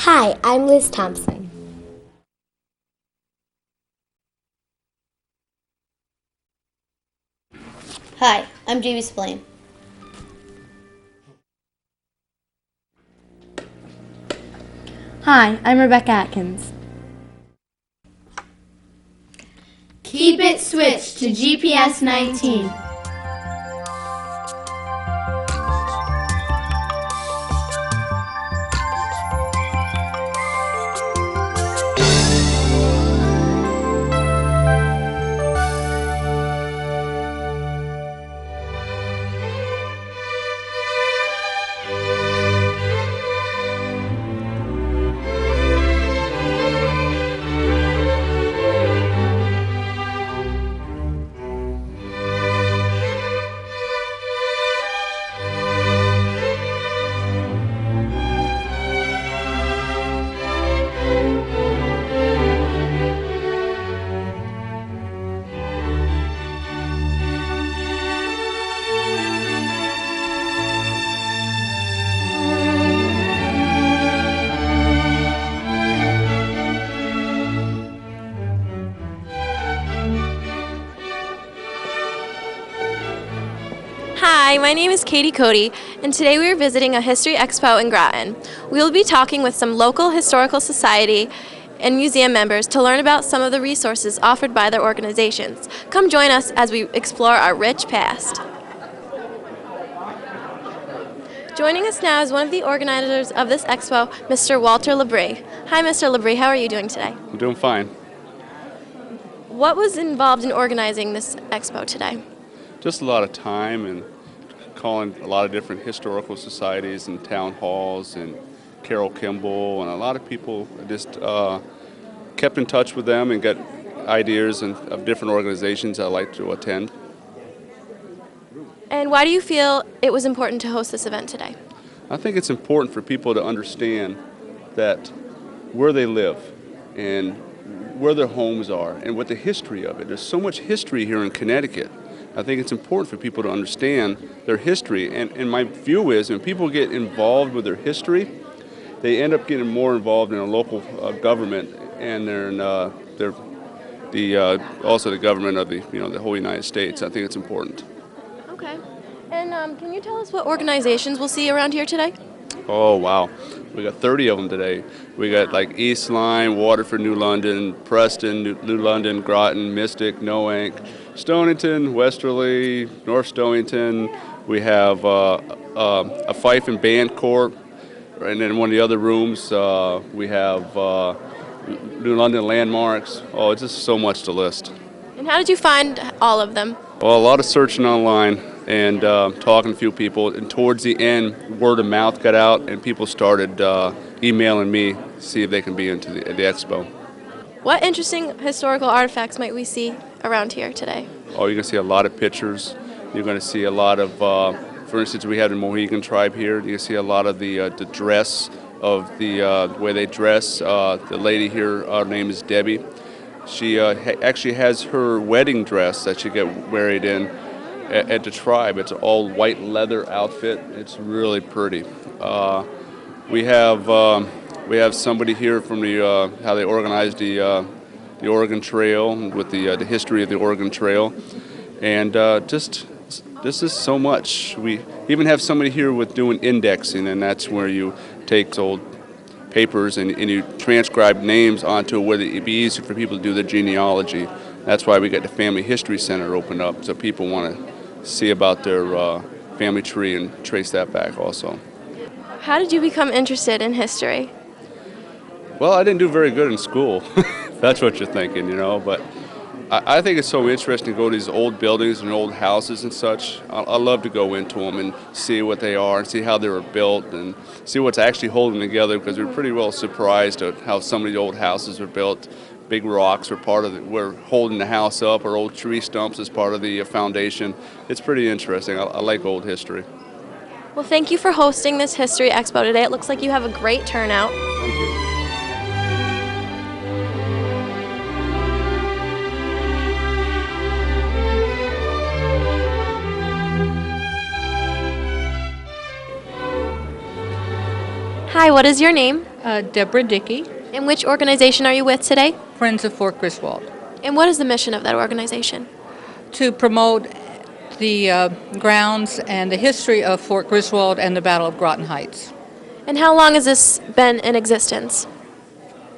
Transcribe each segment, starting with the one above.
Hi, I'm Liz Thompson. Hi, I'm JB Splain. Hi, I'm Rebecca Atkins. Keep it switched to GPS 19. Hi, my name is Katie Cody, and today we are visiting a history expo in Groton. We will be talking with some local historical society and museum members to learn about some of the resources offered by their organizations. Come join us as we explore our rich past. Joining us now is one of the organizers of this expo, Mr. Walter Labrie. Hi, Mr. Labrie, how are you doing today? I'm doing fine. What was involved in organizing this expo today? Just a lot of time and calling a lot of different historical societies and town halls and Carol Kimball and a lot of people. Just kept in touch with them and got ideas of different organizations I'd like to attend. And why do you feel it was important to host this event today? I think it's important for people to understand that where they live and where their homes are and what the history of it. There's so much history here in Connecticut. I think it's important for people to understand their history. And my view is when people get involved with their history, they end up getting more involved in a local government, and they're also the government of the whole United States. I think it's important. Okay. And can you tell us what organizations we'll see around here today? Oh, wow. We got 30 of them today. We got like East Lyme, Waterford, New London, Preston, New London, Groton, Mystic, Noank, Stonington, Westerly, North Stonington. We have a Fife and Band Corps, and then one of the other rooms we have New London Landmarks. Oh, it's just so much to list. And how did you find all of them? Well, a lot of searching online and talking to a few people. And towards the end, word of mouth got out, and people started emailing me to see if they can be into the expo. What interesting historical artifacts might we see around here today? Oh, you're going to see a lot of pictures. You're going to see a lot of, for instance, we have the Mohegan tribe here. You're going to see a lot of the dress of the way they dress. The lady here, her name is Debbie. She actually has her wedding dress that she got married in at the tribe. It's an all white leather outfit. It's really pretty. We have somebody here from the how they organized the Oregon Trail with the history of the Oregon Trail, and just this is so much. We even have somebody here with doing indexing, and that's where you take old papers and you transcribe names onto where it'd be easier for people to do their genealogy. That's why we got the Family History Center open up, so people want to see about their family tree and trace that back also. How did you become interested in history? Well, I didn't do very good in school. That's what you're thinking, but I think it's so interesting to go to these old buildings and old houses and such. I love to go into them and see what they are and see how they were built and see what's actually holding together, because we're pretty well surprised at how some of the old houses were built. Big rocks were holding the house up, or old tree stumps as part of the foundation. It's pretty interesting. I like old history. Well, thank you for hosting this History Expo today. It looks like you have a great turnout. Thank you. Hi, what is your name? Deborah Dickey, And which organization are you with today? Friends of Fort Griswold, And what is the mission of that organization? to promote the grounds and the history of Fort Griswold and the Battle of Groton Heights. And how long has this been in existence?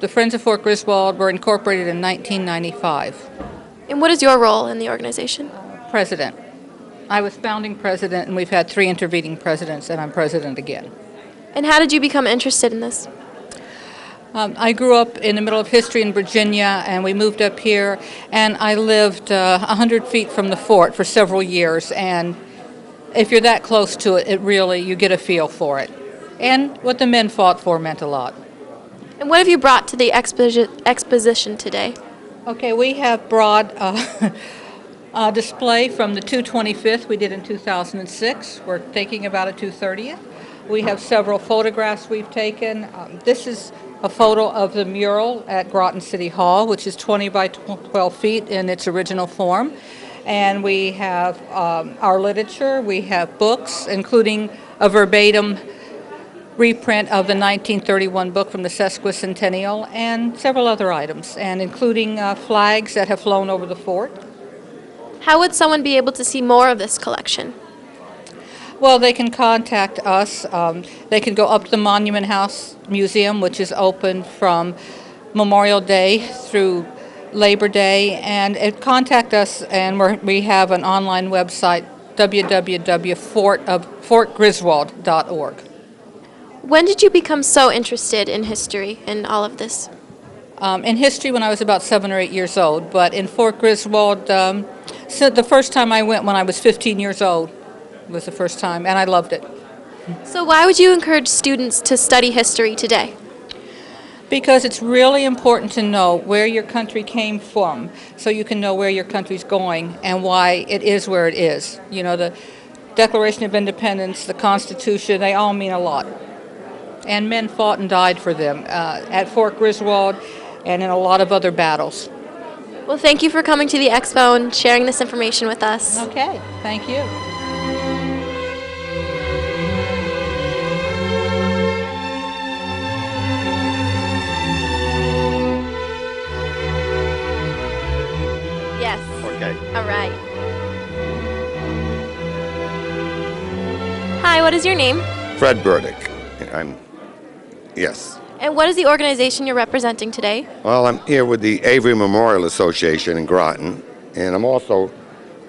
The Friends of Fort Griswold were incorporated in 1995. And what is your role in the organization? President. I was founding president, and we've had 3 intervening presidents, and I'm president again. And how did you become interested in this? I grew up in the middle of history in Virginia, and we moved up here, and I lived 100 feet from the fort for several years, and if you're that close to it, you get a feel for it. And what the men fought for meant a lot. And what have you brought to the exposition today? Okay, we have brought a display from the 225th we did in 2006. We're thinking about a 230th. We have several photographs we've taken. This is a photo of the mural at Groton City Hall, which is 20 by 12 feet in its original form. And we have our literature. We have books, including a verbatim reprint of the 1931 book from the sesquicentennial, and several other items, and including flags that have flown over the fort. How would someone be able to see more of this collection? Well, they can contact us. They can go up to the Monument House Museum, which is open from Memorial Day through Labor Day, and contact us, and we have an online website, www.fortgriswold.org. When did you become so interested in history and all of this? In history when I was about 7 or 8 years old, but in Fort Griswold, so the first time I went when I was 15 years old was the first time, and I loved it. So why would you encourage students to study history today? Because it's really important to know where your country came from, so you can know where your country's going and why it is where it is. You know, the Declaration of Independence, the Constitution, they all mean a lot. And men fought and died for them at Fort Griswold and in a lot of other battles. Well, thank you for coming to the Expo and sharing this information with us. Okay, thank you. Yes. Okay. All right. Hi, what is your name? Fred Burdick. Yes. And what is the organization you're representing today? Well, I'm here with the Avery Memorial Association in Groton, and I'm also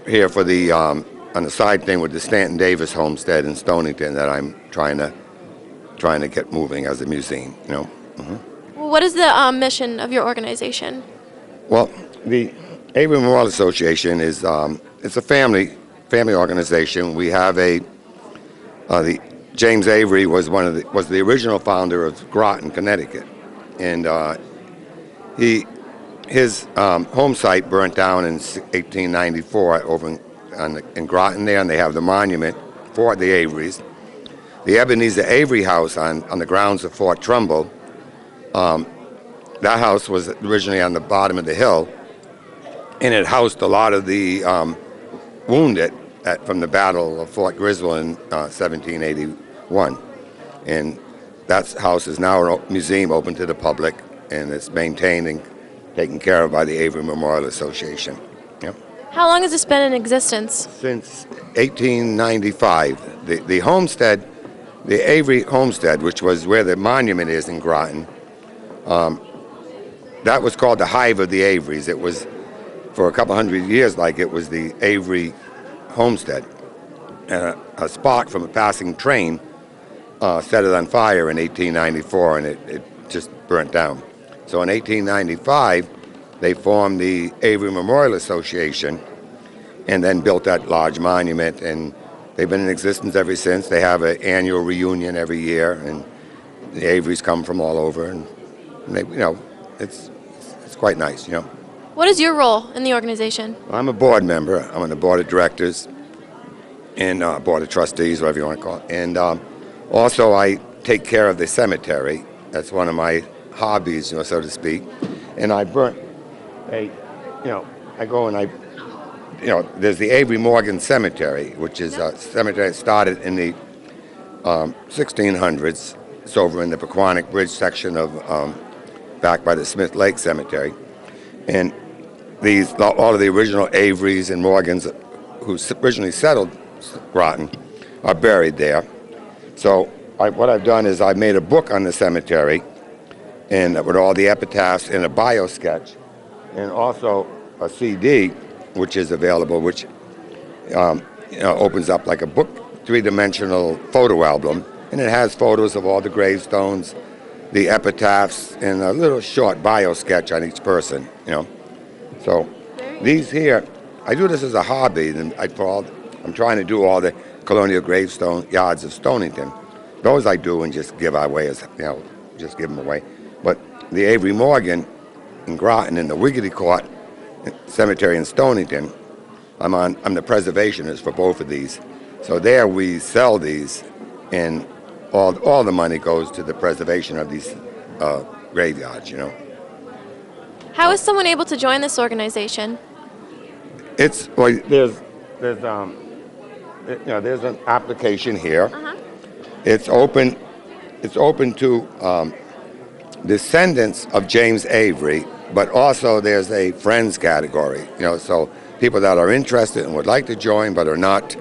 here for the on the side thing with the Stanton Davis Homestead in Stonington that I'm trying to get moving as a museum. You know. Well, what is the mission of your organization? Well, the Avery Memorial Association is it's a family organization. We have the James Avery was the original founder of Groton, Connecticut, and his home site burnt down in 1894 over in Groton there, and they have the monument for the Averys. The Ebenezer Avery House on the grounds of Fort Trumbull. That house was originally on the bottom of the hill, and it housed a lot of the wounded from the Battle of Fort Griswold in 1781. And that house is now a museum open to the public, and it's maintained and taken care of by the Avery Memorial Association. Yep. How long has this been in existence? Since 1895. The homestead, the Avery Homestead, which was where the monument is in Groton, that was called the Hive of the Averys. It was, for a couple hundred years, like it was the Avery Homestead. A spark from a passing train set it on fire in 1894, and it just burnt down. So in 1895, they formed the Avery Memorial Association and then built that large monument, and they've been in existence ever since. They have an annual reunion every year, and the Averys come from all over, and they, it's quite nice, What is your role in the organization? I'm a board member. I'm on the board of directors and board of trustees, whatever you want to call it. And also I take care of the cemetery. That's one of my hobbies, so to speak. And I burnt I go and there's the Avery Morgan Cemetery, which is a cemetery that started in the 1600s, It's over in the Pequannock Bridge section of back by the Smith Lake Cemetery. And all of the original Averys and Morgans who originally settled Groton are buried there. So what I've done is I've made a book on the cemetery and with all the epitaphs and a bio sketch, and also a CD which is available, which opens up like a book, three-dimensional photo album, and it has photos of all the gravestones, the epitaphs, and a little short bio sketch on each person. So these here, I do this as a hobby, and I'm trying to do all the colonial gravestone yards of Stonington. Those I do and just give away just give them away. But the Avery Morgan in Groton and the Wiggity Court Cemetery in Stonington, I'm the preservationist for both of these. So there we sell these, and all the money goes to the preservation of these graveyards. How is someone able to join this organization? There's an application here. It's open to descendants of James Avery, but also there's a friends category. So people that are interested and would like to join but are not,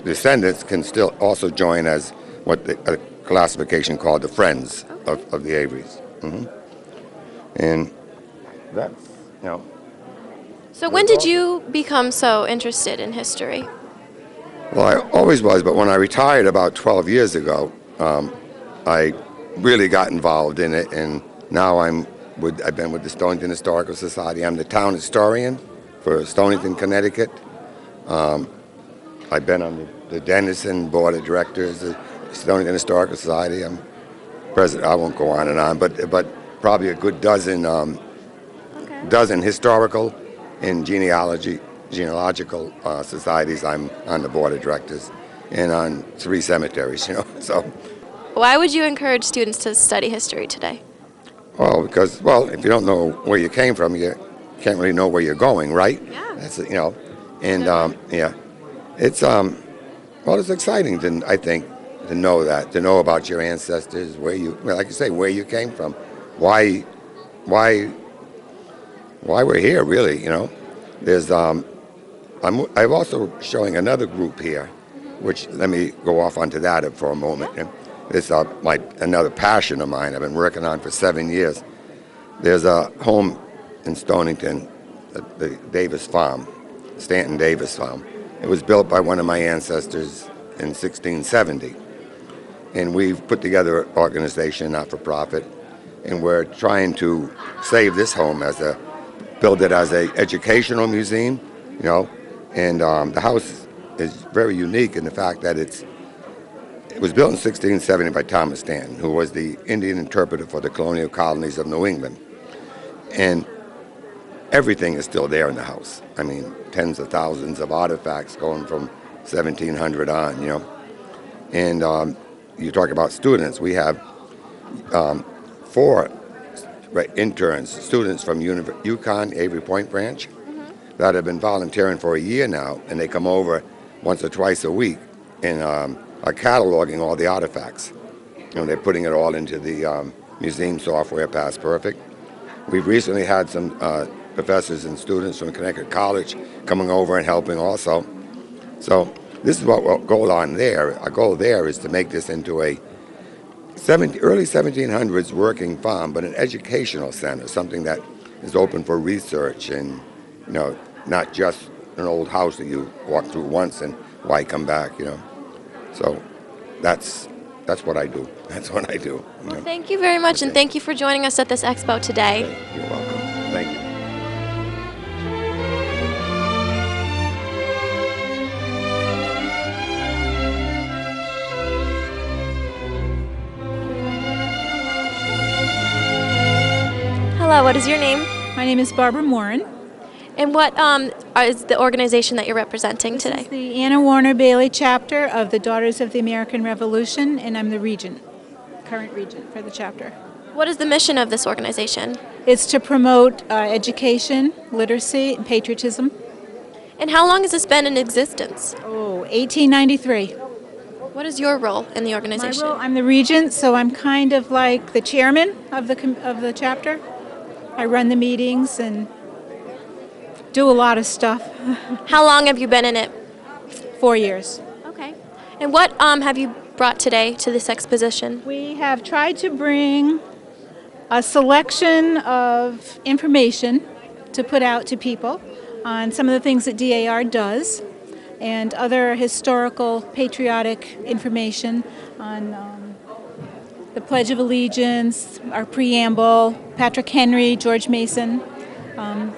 descendants can still also join as what a classification called the friends of the Averys. And that's, So when did you become so interested in history? Well, I always was, but when I retired about 12 years ago, I really got involved in it, and now I've been with the Stonington Historical Society. I'm the town historian for Stonington, Connecticut. I've been on the Dennison Board of Directors of Stonington Historical Society. I'm president. I won't go on and on, but probably a good dozen historical and genealogical societies. I'm on the board of directors and on 3 cemeteries. So. Why would you encourage students to study history today? Well, because if you don't know where you came from, you can't really know where you're going, right? Yeah. That's and it's exciting I think to know that, to know about your ancestors, like you say, where you came from, why we're here, really. There's I'm also showing another group here, which let me go off onto that for a moment. It's another passion of mine I've been working on for 7 years. There's a home in Stonington, the Davis Farm, Stanton Davis Farm. It was built by one of my ancestors in 1670. And we've put together an organization, not-for-profit, and we're trying to save this home build it as an educational museum, and the house is very unique in the fact that it was built in 1670 by Thomas Stanton, who was the Indian interpreter for the colonial colonies of New England. And everything is still there in the house. I mean, tens of thousands of artifacts going from 1700 on, And you talk about students. We have 4 interns, students from UConn, Avery Point branch, that have been volunteering for a year now, and they come over once or twice a week and are cataloging all the artifacts. They're putting it all into the museum software, Past Perfect. We've recently had some professors and students from Connecticut College coming over and helping also. So this is what we'll go on there. Our goal there is to make this into a early 1700s working farm, but an educational center, something that is open for research and, not just an old house that you walk through once and why come back, So that's what I do. That's what I do. Well, thank you very much, and thank you for joining us at this expo today. Okay. You're welcome. Thank you. Hello, what is your name? My name is Barbara Morin. And what is the organization that you're representing today? This is the Anna Warner Bailey chapter of the Daughters of the American Revolution, and I'm the current regent for the chapter. What is the mission of this organization? It's to promote education, literacy, and patriotism. And how long has this been in existence? 1893. What is your role in the My organization? role, I'm the regent, so I'm kind of like the chairman of the chapter. I run the meetings and do a lot of stuff. How long have you been in it? 4 years. Okay. And what have you brought today to this exposition? We have tried to bring a selection of information to put out to people on some of the things that DAR does and other historical, patriotic information on the Pledge of Allegiance, our preamble, Patrick Henry, George Mason,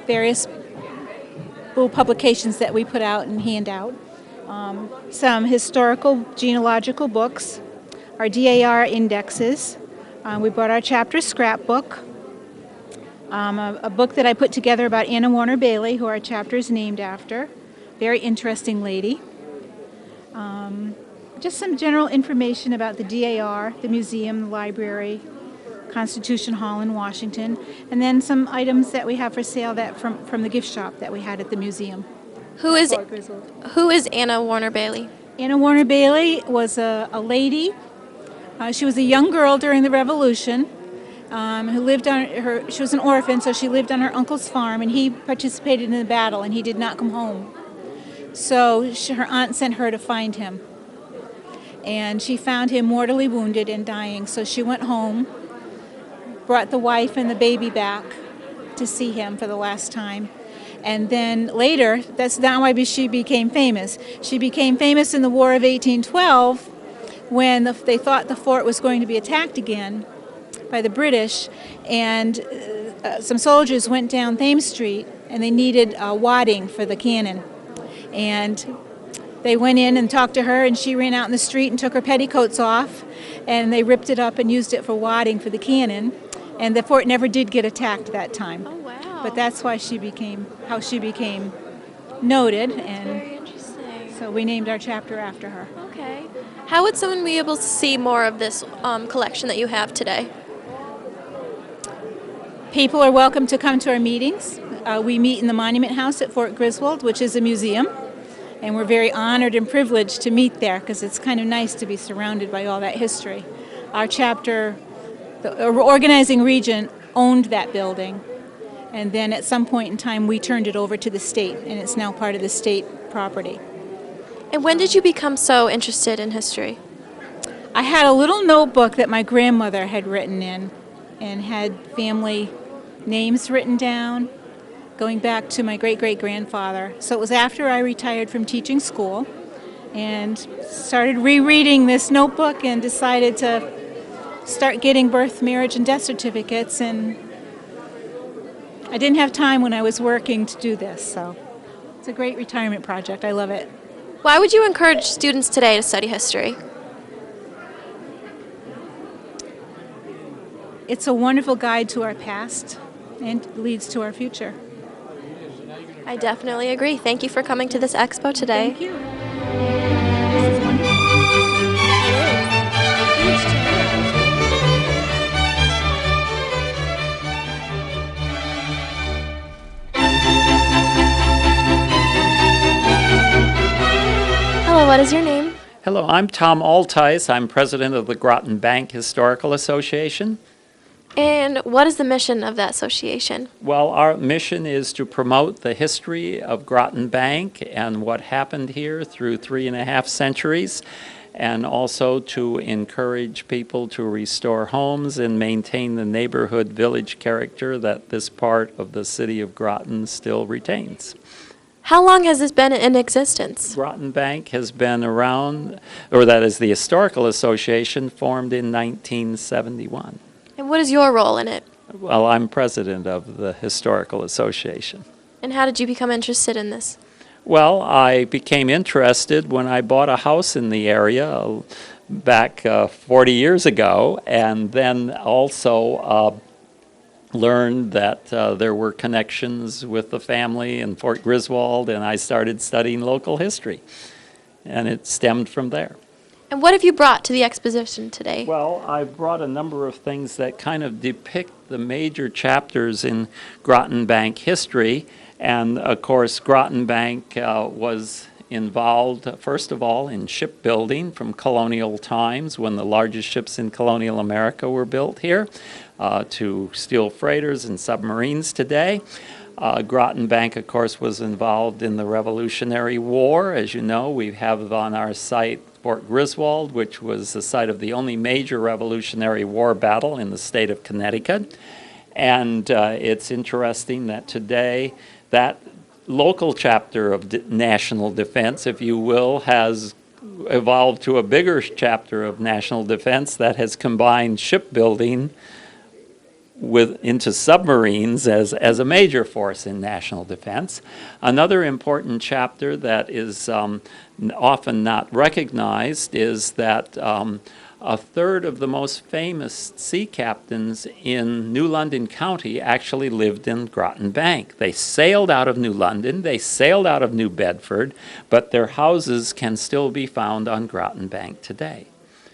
various little publications that we put out and hand out. Some historical genealogical books, our DAR indexes. We brought our chapter scrapbook, a book that I put together about Anna Warner Bailey, who our chapter is named after. Very interesting lady. Just some general information about the DAR, the museum, the library, Constitution Hall in Washington, and then some items that we have for sale that from the gift shop that we had at the museum. Who is Fort Griswold. who is Anna Warner Bailey? Anna Warner Bailey was a lady. She was a young girl during the Revolution who lived on her. She was an orphan, so she lived on her uncle's farm, and he participated in the battle, and he did not come home. So her aunt sent her to find him, and she found him mortally wounded and dying. So she went home, brought the wife and the baby back to see him for the last time. And then later, that's not why she became famous. She became famous in the War of 1812 when they thought the fort was going to be attacked again by the British, and some soldiers went down Thames Street and they needed wadding for the cannon. And they went in and talked to her, and she ran out in the street and took her petticoats off, and they ripped it up and used it for wadding for the cannon. And the fort never did get attacked that time. Oh, wow. But that's why she became noted, and Very interesting. so we named our chapter after her. Okay. How would someone be able to see more of this collection that you have today? People are welcome to come to our meetings. We meet in the Monument House at Fort Griswold, which is a museum, and we're very honored and privileged to meet there because it's kind of nice to be surrounded by all that history. Our chapter, the organizing region, owned that building, and then at some point in time we turned it over to the state, and it's now part of the state property. And when did you become so interested in history? I had a little notebook that my grandmother had written in and had family names written down going back to my great-great-grandfather. So it was after I retired from teaching school and started rereading this notebook and decided to start getting birth, marriage, and death certificates, and I didn't have time when I was working to do this, so it's a great retirement project. I love it. Why would you encourage students today to study history? It's a wonderful guide to our past and leads to our future. I definitely agree. Thank you for coming to this expo today. Thank you. This is wonderful. Hello, what is your name? Hello, I'm Tom Altice. I'm president of the Groton Bank Historical Association. And what is the mission of that association? Well, our mission is to promote the history of Groton Bank and what happened here through 3.5 centuries, and also to encourage people to restore homes and maintain the neighborhood village character that this part of the city of Groton still retains. How long has this been in existence? Groton Bank has been around, or that is the Historical Association, formed in 1971. And what is your role in it? Well, I'm president of the Historical Association. And how did you become interested in this? Well, I became interested when I bought a house in the area back 40 years ago, and then also learned that there were connections with the family in Fort Griswold, and I started studying local history, and it stemmed from there. And what have you brought to the exposition today? Well, I brought a number of things that kind of depict the major chapters in Groton Bank history. And of course, Groton Bank was involved, first of all, in shipbuilding from colonial times when the largest ships in colonial America were built here, to steel freighters and submarines today. Groton Bank, of course, was involved in the Revolutionary War. As you know, we have on our site Fort Griswold, which was the site of the only major Revolutionary War battle in the state of Connecticut. And it's interesting that today that local chapter of national defense, if you will, has evolved to a bigger chapter of national defense that has combined shipbuilding into submarines as a major force in national defense. Another important chapter that is often not recognized is that a third of the most famous sea captains in New London County actually lived in Groton Bank. They sailed out of New London, they sailed out of New Bedford, but their houses can still be found on Groton Bank today.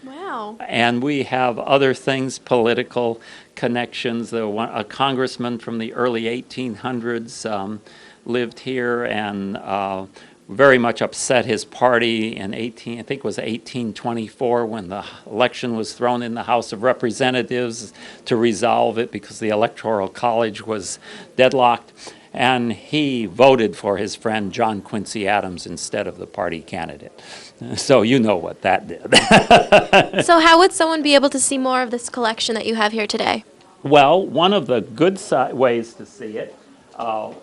Wow. And we have other things, political connections. A congressman from the early 1800s lived here and very much upset his party in I think it was 1824 when the election was thrown in the House of Representatives to resolve it because the Electoral College was deadlocked. And he voted for his friend John Quincy Adams instead of the party candidate. So you know what that did. So how would someone be able to see more of this collection that you have here today? Well, one of the good ways to see it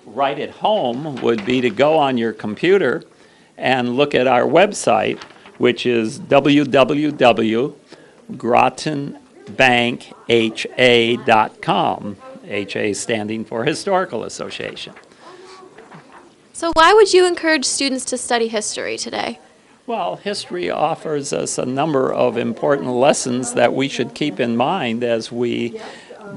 right at home would be to go on your computer and look at our website, which is www.grotonbankha.com. HA standing for Historical Association. So why would you encourage students to study history today? Well, history offers us a number of important lessons that we should keep in mind as we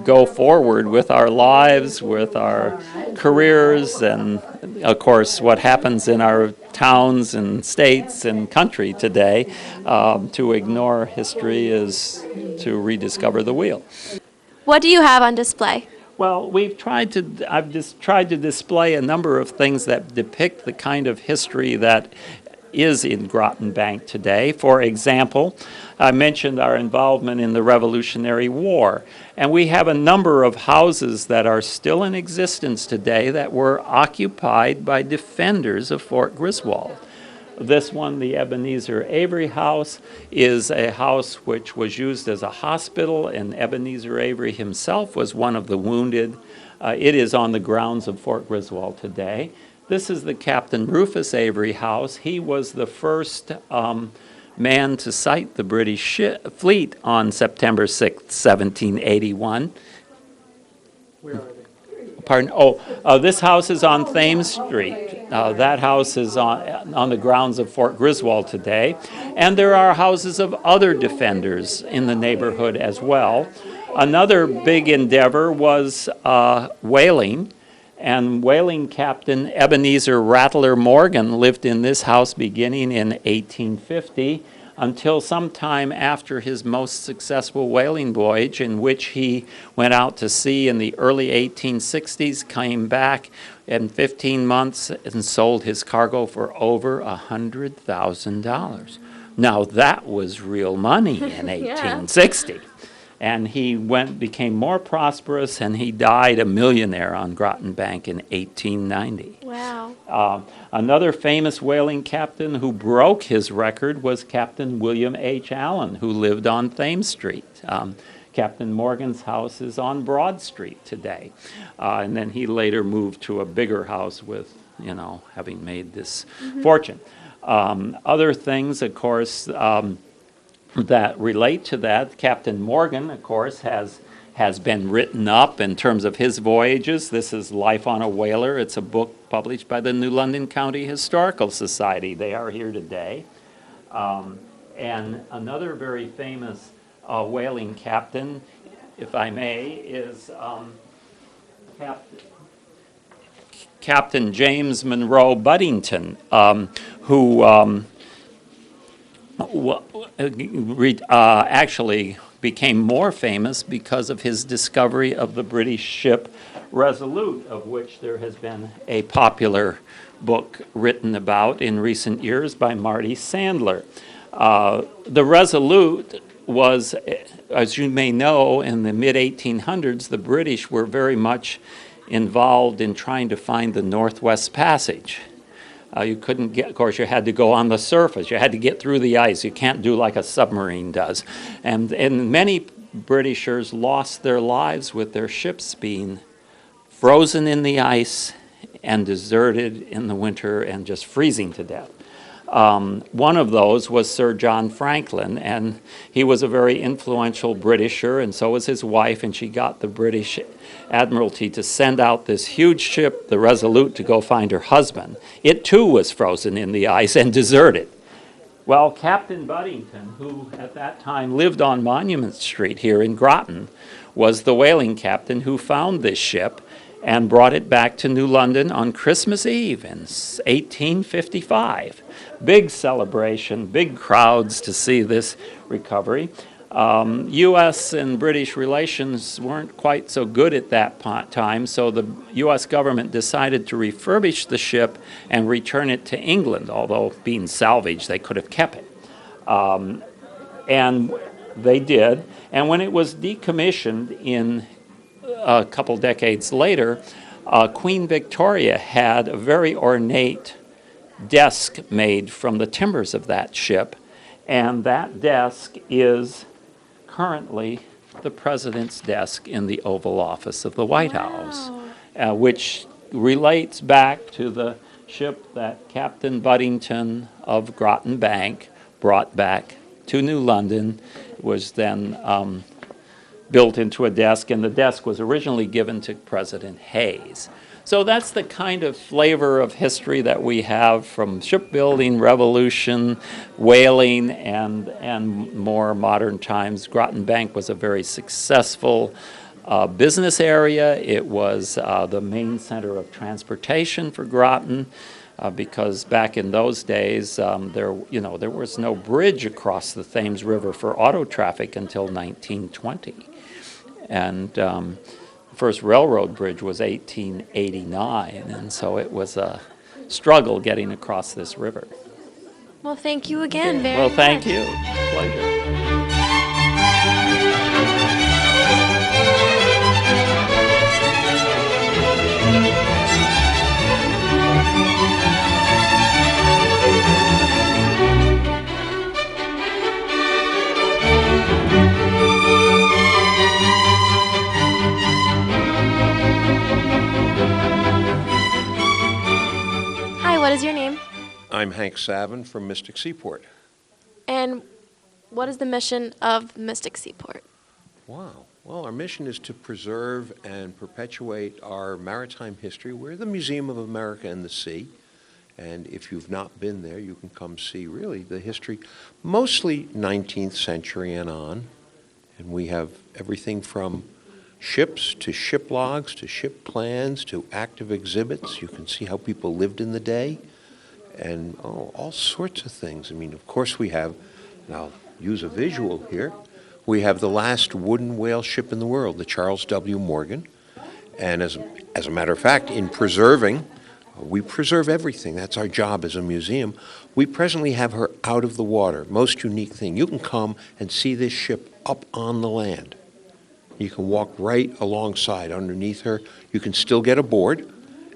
go forward with our lives, with our careers, and of course what happens in our towns and states and country today. To ignore history is to rediscover the wheel. What do you have on display? Well, I've just tried to display a number of things that depict the kind of history that is in Groton Bank today. For example, I mentioned our involvement in the Revolutionary War, and we have a number of houses that are still in existence today that were occupied by defenders of Fort Griswold. This one, the Ebenezer Avery House, is a house which was used as a hospital, and Ebenezer Avery himself was one of the wounded. It is on the grounds of Fort Griswold today. This is the Captain Rufus Avery House. He was the first man to sight the British fleet on September 6, 1781. Where are they? Pardon? This house is on Thames Street. That house is on the grounds of Fort Griswold today. And there are houses of other defenders in the neighborhood as well. Another big endeavor was whaling. And whaling captain Ebenezer Rattler Morgan lived in this house beginning in 1850 until sometime after his most successful whaling voyage, in which he went out to sea in the early 1860s, came back in 15 months and sold his cargo for over $100,000. Now that was real money in 1860. And he became more prosperous, and he died a millionaire on Groton Bank in 1890. Wow. Another famous whaling captain who broke his record was Captain William H. Allen, who lived on Thames Street. Captain Morgan's house is on Broad Street today. And then he later moved to a bigger house with, having made this fortune. Other things, of course, that relate to that. Captain Morgan, of course, has been written up in terms of his voyages. This is Life on a Whaler. It's a book published by the New London County Historical Society. They are here today. And another very famous whaling captain, if I may, is Captain James Monroe Buddington, who actually became more famous because of his discovery of the British ship Resolute, of which there has been a popular book written about in recent years by Marty Sandler. The Resolute was, as you may know, in the mid-1800s, the British were very much involved in trying to find the Northwest Passage. You couldn't get, of course, you had to go on the surface. You had to get through the ice. You can't do like a submarine does. And many Britishers lost their lives with their ships being frozen in the ice and deserted in the winter and just freezing to death. One of those was Sir John Franklin, and he was a very influential Britisher, and so was his wife, and she got the British Admiralty to send out this huge ship, the Resolute, to go find her husband. It too was frozen in the ice and deserted. Well, Captain Buddington, who at that time lived on Monument Street here in Groton, was the whaling captain who found this ship and brought it back to New London on Christmas Eve in 1855. Big celebration, big crowds to see this recovery. U.S. and British relations weren't quite so good at that time, so the U.S. government decided to refurbish the ship and return it to England, although being salvaged, they could have kept it. And they did. And when it was decommissioned in a couple decades later, Queen Victoria had a very ornate desk made from the timbers of that ship, and that desk is currently the president's desk in the Oval Office of the White House, which relates back to the ship that Captain Buddington of Groton Bank brought back to New London. It was then built into a desk, and the desk was originally given to President Hayes. So that's the kind of flavor of history that we have from shipbuilding, revolution, whaling, and more modern times. Groton Bank was a very successful business area. It was the main center of transportation for Groton because back in those days there was no bridge across the Thames River for auto traffic until 1920. And the first railroad bridge was 1889, and so it was a struggle getting across this river. Well, thank you again very much. Well, thank you. Pleasure. Hi, what is your name? I'm Hank Savin from Mystic Seaport. And what is the mission of Mystic Seaport? Wow. Well, our mission is to preserve and perpetuate our maritime history. We're the Museum of America and the Sea. And if you've not been there, you can come see really the history, mostly 19th century and on. And we have everything from ships to ship logs to ship plans to active exhibits. You can see how people lived in the day and all sorts of things. I mean, of course we have, and I'll use a visual here, we have the last wooden whale ship in the world, the Charles W. Morgan. And as a matter of fact, in preserving, we preserve everything. That's our job as a museum. We presently have her out of the water. Most unique thing, you can come and see this ship up on the land. You can walk right alongside underneath her. You can still get aboard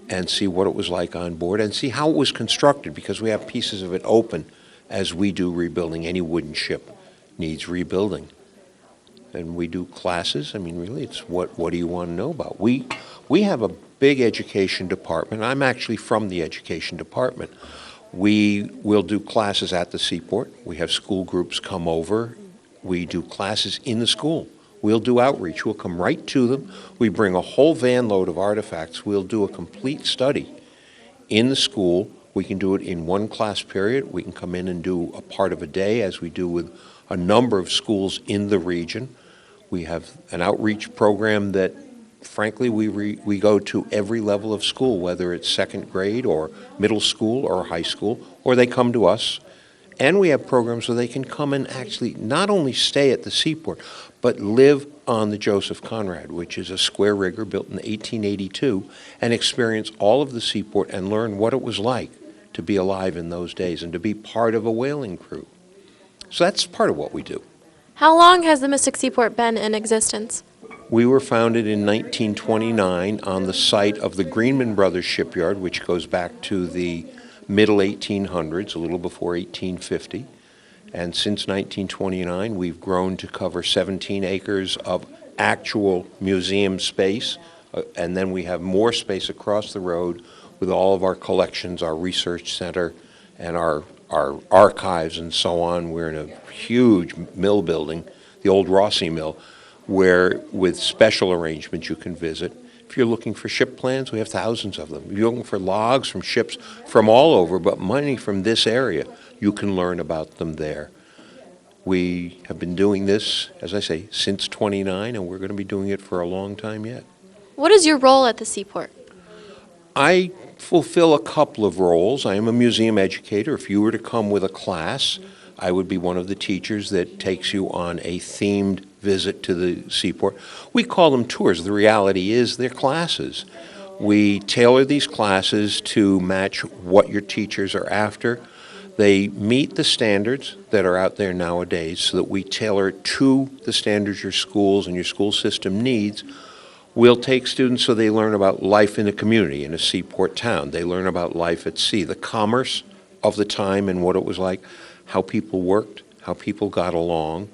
and see what it was like on board and see how it was constructed, because we have pieces of it open as we do rebuilding. Any wooden ship needs rebuilding. And we do classes. I mean, really, it's what do you want to know about? We have a big education department. I'm actually from the education department. We will do classes at the seaport. We have school groups come over. We do classes in the school. We'll do outreach. We'll come right to them. We bring a whole van load of artifacts. We'll do a complete study in the school. We can do it in one class period. We can come in and do a part of a day, as we do with a number of schools in the region. We have an outreach program that, frankly, we go to every level of school, whether it's second grade or middle school or high school, or they come to us And we have programs where they can come and actually not only stay at the seaport, but live on the Joseph Conrad, which is a square rigger built in 1882, and experience all of the seaport and learn what it was like to be alive in those days and to be part of a whaling crew. So that's part of what we do. How long has the Mystic Seaport been in existence? We were founded in 1929 on the site of the Greenman Brothers shipyard, which goes back to the middle 1800s, a little before 1850. And since 1929, we've grown to cover 17 acres of actual museum space, and then we have more space across the road with all of our collections, our research center, and our archives and so on. We're in a huge mill building, the old Rossi Mill, where with special arrangements you can visit. If you're looking for ship plans, we have thousands of them. If you're looking for logs from ships from all over, but money from this area, you can learn about them there. We have been doing this, as I say, since 29, and we're going to be doing it for a long time yet. What is your role at the seaport? I fulfill a couple of roles. I am a museum educator. If you were to come with a class, I would be one of the teachers that takes you on a themed visit to the seaport. We call them tours. The reality is they're classes. We tailor these classes to match what your teachers are after. They meet the standards that are out there nowadays so that we tailor it to the standards your schools and your school system needs. We'll take students so they learn about life in a community, in a seaport town. They learn about life at sea, the commerce of the time and what it was like, how people worked, how people got along.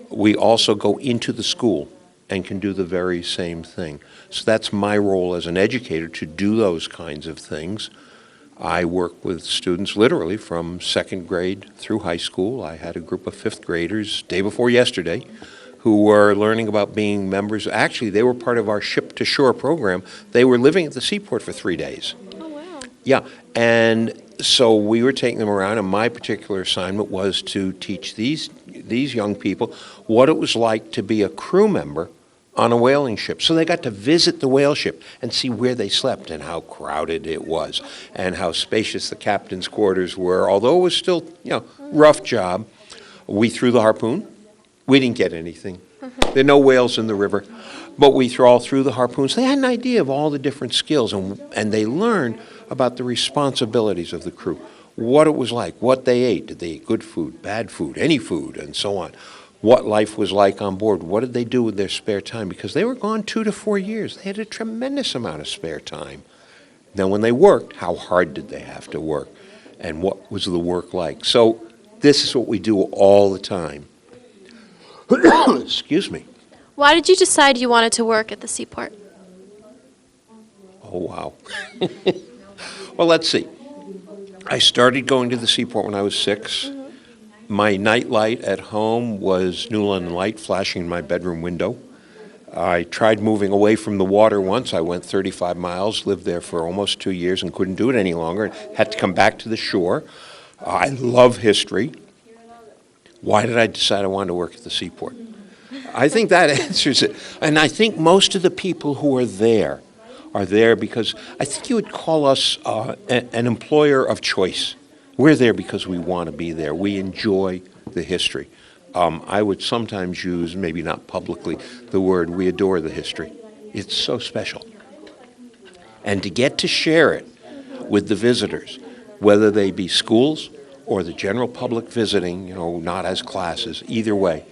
We also go into the school and can do the very same thing. So that's my role as an educator, to do those kinds of things. I work with students literally from second grade through high school. I had a group of fifth graders day before yesterday who were learning about being members. Actually, they were part of our Ship to Shore program. They were living at the seaport for 3 days. Oh, wow. Yeah, and so we were taking them around, and my particular assignment was to teach these young people what it was like to be a crew member on a whaling ship. So they got to visit the whale ship and see where they slept and how crowded it was and how spacious the captain's quarters were. Although it was still, rough job, we threw the harpoon. We didn't get anything. There are no whales in the river, but we all threw the harpoons. They had an idea of all the different skills, and they learned about the responsibilities of the crew, what it was like, what they ate. Did they eat good food, bad food, any food, and so on. What life was like on board. What did they do with their spare time? Because they were gone 2 to 4 years. They had a tremendous amount of spare time. Now, when they worked, how hard did they have to work? And what was the work like? So this is what we do all the time. Excuse me. Why did you decide you wanted to work at the seaport? Oh, wow. Well, let's see. I started going to the seaport when I was 6. My night light at home was New London Light flashing in my bedroom window. I tried moving away from the water once. I went 35 miles, lived there for almost 2 years and couldn't do it any longer, and had to come back to the shore. I love history. Why did I decide I wanted to work at the seaport? I think that answers it. And I think most of the people who are there because I think you would call us an employer of choice. We're there because we want to be there. We enjoy the history. I would sometimes use, maybe not publicly, the word we adore the history. It's so special. And to get to share it with the visitors, whether they be schools or the general public visiting, not as classes, either way.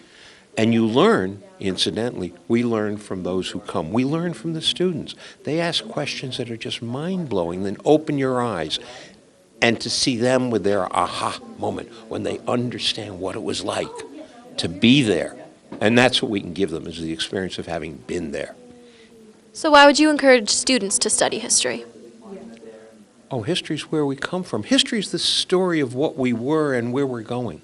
And you learn, incidentally, we learn from those who come. We learn from the students. They ask questions that are just mind-blowing, then open your eyes. And to see them with their aha moment when they understand what it was like to be there. And that's what we can give them, is the experience of having been there. So why would you encourage students to study history? Oh, history's where we come from. History's the story of what we were and where we're going.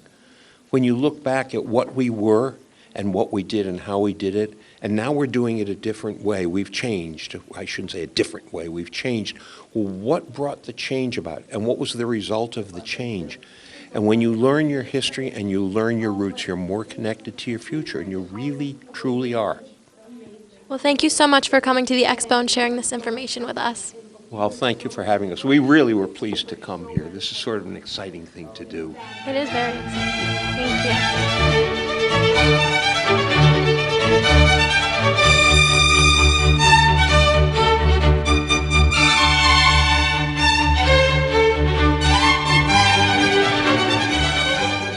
When you look back at what we were and what we did and how we did it, and now we're doing it a different way. We've changed. I shouldn't say a different way. We've changed. Well, what brought the change about? And what was the result of the change? And when you learn your history and you learn your roots, you're more connected to your future, and you really, truly are. Well, thank you so much for coming to the Expo and sharing this information with us. Well, thank you for having us. We really were pleased to come here. This is sort of an exciting thing to do. It is very exciting. Thank you.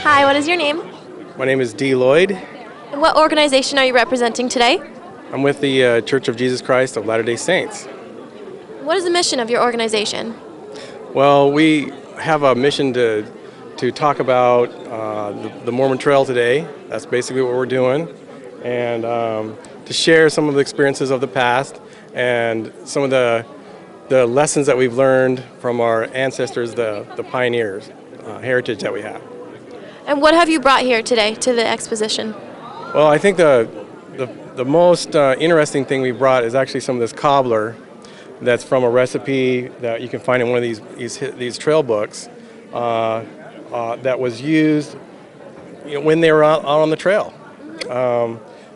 Hi, what is your name? My name is D. Lloyd. And what organization are you representing today? I'm with the Church of Jesus Christ of Latter-day Saints. What is the mission of your organization? Well, we have a mission to talk about the Mormon Trail today. That's basically what we're doing. And to share some of the experiences of the past and some of the lessons that we've learned from our ancestors, the pioneers, heritage that we have. And what have you brought here today to the exposition? Well, I think the most interesting thing we brought is actually some of this cobbler that's from a recipe that you can find in one of these trail books that was used when they were out on the trail.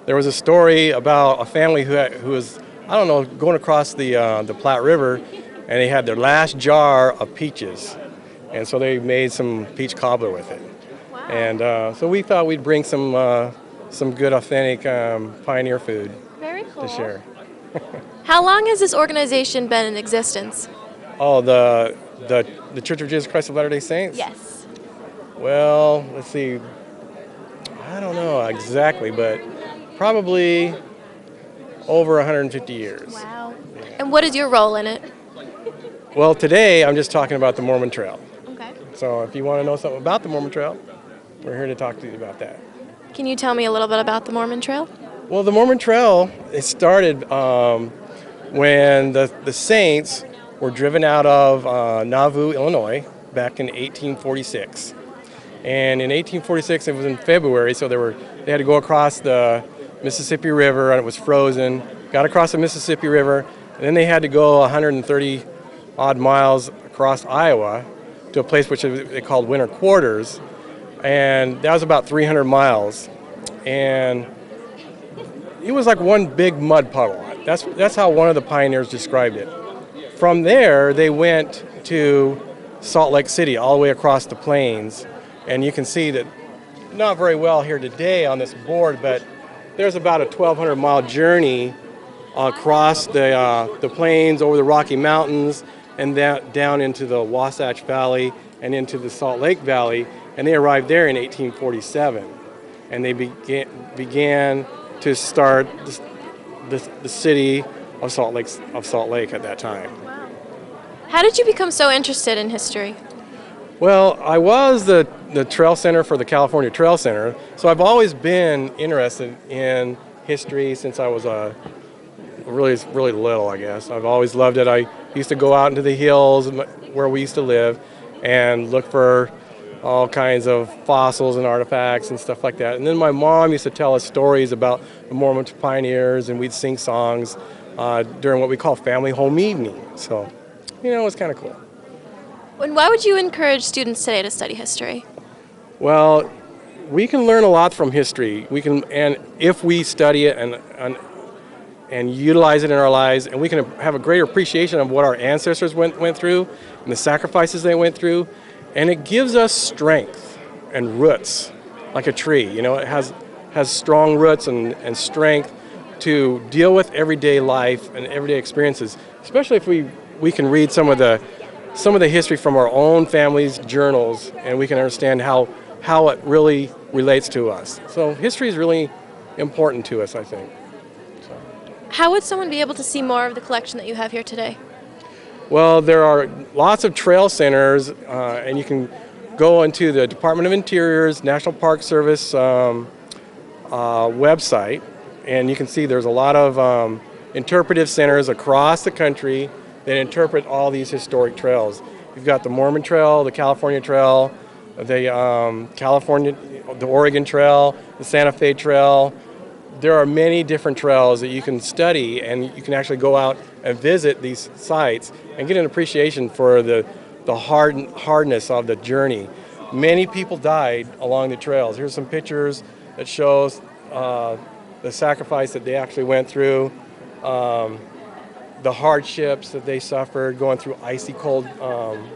There was a story about a family who was, I don't know, going across the Platte River, and they had their last jar of peaches, and so they made some peach cobbler with it. Wow. And so we thought we'd bring some good, authentic pioneer food to share. How long has this organization been in existence? Oh, the Church of Jesus Christ of Latter-day Saints? Yes. Well, let's see. I don't know exactly, but probably over 150 years. Wow. Yeah. And what is your role in it? Well, today I'm just talking about the Mormon Trail. Okay. So if you want to know something about the Mormon Trail, we're here to talk to you about that. Can you tell me a little bit about the Mormon Trail? Well, the Mormon Trail, it started when the Saints were driven out of Nauvoo, Illinois, back in 1846. And in 1846, it was in February, so they had to go across the Mississippi River, and it was frozen. Got across the Mississippi River, and then they had to go 130 odd miles across Iowa to a place which they called winter quarters, and that was about 300 miles. And it was like one big mud puddle. That's how one of the pioneers described it. From there, they went to Salt Lake City, all the way across the plains. And you can see that, not very well here today on this board, but there's about a 1,200-mile journey across the plains, over the Rocky Mountains, and down into the Wasatch Valley and into the Salt Lake Valley. And they arrived there in 1847. And they began to start the city of Salt Lake at that time. Wow. How did you become so interested in history? Well, I was the trail center for the California Trail Center, so I've always been interested in history since I was really little, I guess. I've always loved it. I used to go out into the hills where we used to live and look for all kinds of fossils and artifacts and stuff like that. And then my mom used to tell us stories about the Mormon pioneers, and we'd sing songs during what we call family home evening. So, it was kind of cool. And why would you encourage students today to study history? Well, we can learn a lot from history. And if we study it and utilize it in our lives, and we can have a greater appreciation of what our ancestors went through and the sacrifices they went through. And it gives us strength and roots, like a tree. It has strong roots and strength to deal with everyday life and everyday experiences, especially if we can read some of the history from our own family's journals, and we can understand how it really relates to us. So history is really important to us, I think. How would someone be able to see more of the collection that you have here today? Well, there are lots of trail centers, and you can go into the Department of Interior's National Park Service website, and you can see there's a lot of interpretive centers across the country that interpret all these historic trails. You've got the Mormon Trail, the California Trail, the Oregon Trail, the Santa Fe Trail. There are many different trails that you can study, and you can actually go out and visit these sites and get an appreciation for the hardness of the journey. Many people died along the trails. Here's some pictures that shows the sacrifice that they actually went through. the hardships that they suffered going through icy cold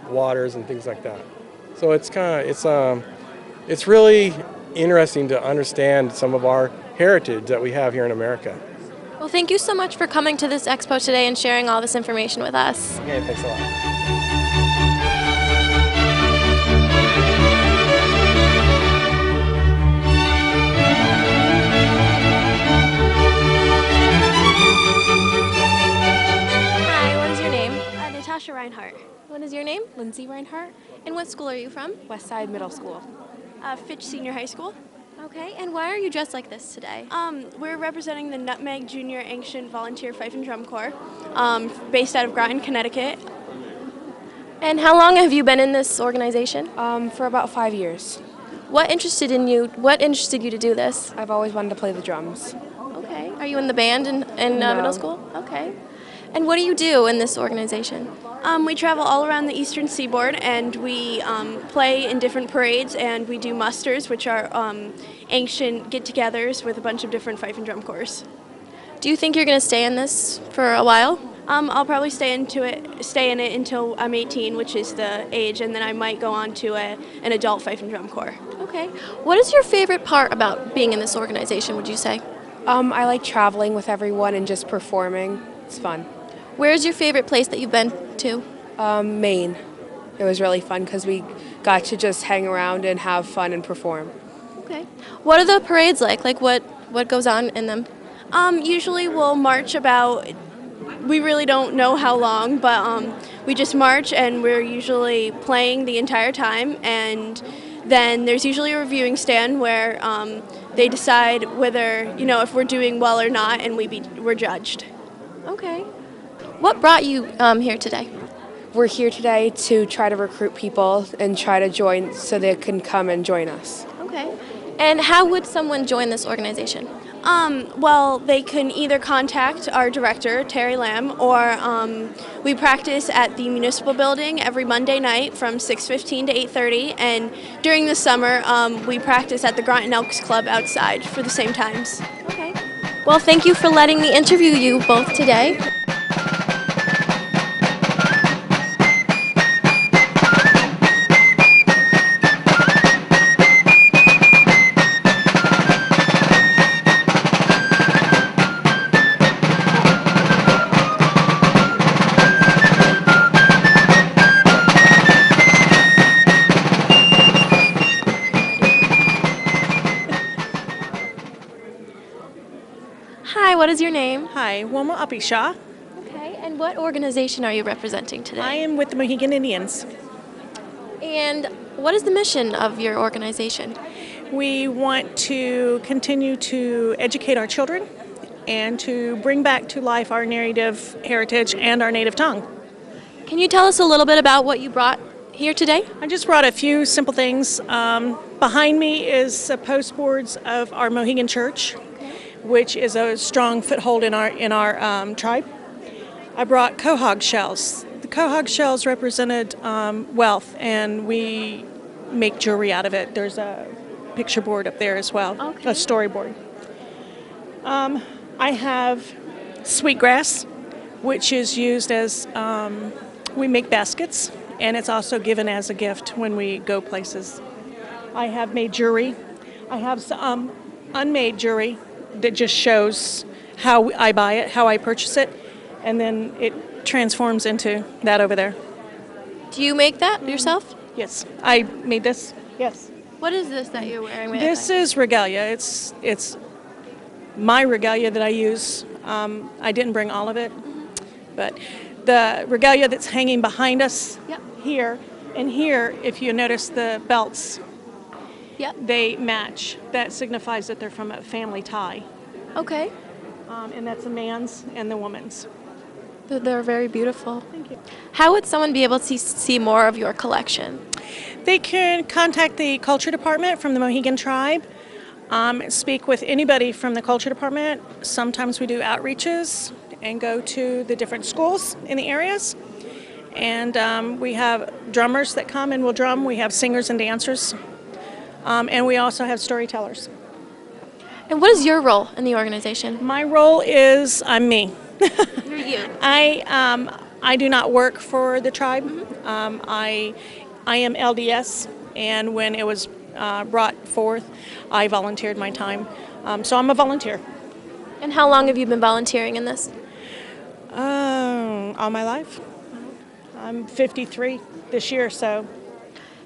waters and things like that. So it's really interesting to understand some of our heritage that we have here in America. Well, thank you so much for coming to this expo today and sharing all this information with us. Okay, thanks a lot. Hi, what is your name? Natasha Reinhardt, What is your name? Lindsay Reinhardt, And what school are you from? Westside Middle School, Fitch Senior High School. Okay, and why are you dressed like this today? We're representing the Nutmeg Junior Ancient Volunteer Fife and Drum Corps, based out of Groton, Connecticut, And how long have you been in this organization? for about 5 years. What interested you to do this? I've always wanted to play the drums. Okay. Are you in the band in No. middle school? Okay. And what do you do in this organization? We travel all around the eastern seaboard, and we play in different parades, and we do musters, which are ancient get-togethers with a bunch of different fife and drum corps. Do you think you're going to stay in this for a while? I'll probably stay in it until I'm 18, which is the age, and then I might go on to an adult fife and drum corps. Okay. What is your favorite part about being in this organization, would you say? I like traveling with everyone and just performing. It's fun. Where's your favorite place that you've been to? Maine. It was really fun because we got to just hang around and have fun and perform. Okay. What are the parades like? Like what goes on in them? Usually we'll march about, we really don't know how long, but we just march and we're usually playing the entire time, and then there's usually a reviewing stand where they decide whether, if we're doing well or not, and we're judged. Okay. What brought you here today? We're here today to try to recruit people and try to join so they can come and join us. Okay. And how would someone join this organization? Well, they can either contact our director, Terry Lamb, or we practice at the municipal building every Monday night from 6:15 to 8:30, and during the summer we practice at the Groton Elks Club outside for the same times. Okay. Well, thank you for letting me interview you both today. Hi, what is your name? Hi, Wilma Uppishaw. Okay, and what organization are you representing today? I am with the Mohegan Indians. And what is the mission of your organization? We want to continue to educate our children and to bring back to life our native heritage and our native tongue. Can you tell us a little bit about what you brought here today? I just brought a few simple things. Behind me is postboards of our Mohegan Church, which is a strong foothold in our tribe. I brought quahog shells. The quahog shells represented wealth, and we make jewelry out of it. There's a picture board up there as well, a storyboard. I have sweetgrass, which is used as, we make baskets, and it's also given as a gift when we go places. I have made jewelry. I have some unmade jewelry that just shows how I buy it, how I purchase it, and then it transforms into that over there. Do you make that yourself? Yes, I made this. Yes. What is this that you're wearing? This is regalia. It's my regalia that I use. I didn't bring all of it, but the regalia that's hanging behind us here, and here, if you notice the belts, they match. That signifies that they're from a family tie. Okay. And that's a man's and the woman's. They're very beautiful. Thank you. How would someone be able to see more of your collection? They can contact the culture department from the Mohegan tribe, speak with anybody from the culture department. Sometimes we do outreaches and go to the different schools in the areas. And we have drummers that come and will drum. We have singers and dancers. And we also have storytellers. And what is your role in the organization? My role is I'm me. You're about you? I do not work for the tribe. I am LDS, and when it was brought forth, I volunteered my time. So I'm a volunteer. And how long have you been volunteering in this? All my life. I'm 53 this year, so.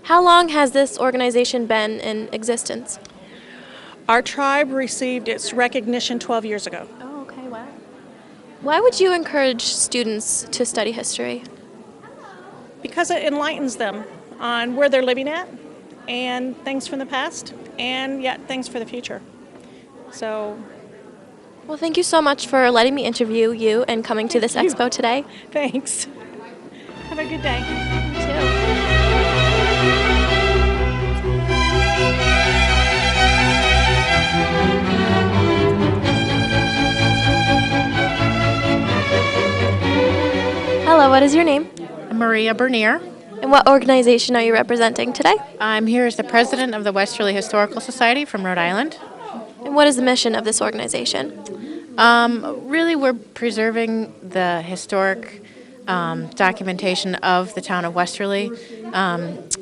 How long has this organization been in existence? Our tribe received its recognition 12 years ago. Oh, okay, wow. Why would you encourage students to study history? Because it enlightens them on where they're living at and things from the past and yet things for the future. So. Well, thank you so much for letting me interview you and coming to this expo today. Thanks. Have a good day. You too. Hello, what is your name? Maria Bernier. And what organization are you representing today? I'm here as the president of the Westerly Historical Society from Rhode Island. And what is the mission of this organization? Really, we're preserving the historic documentation of the town of Westerly.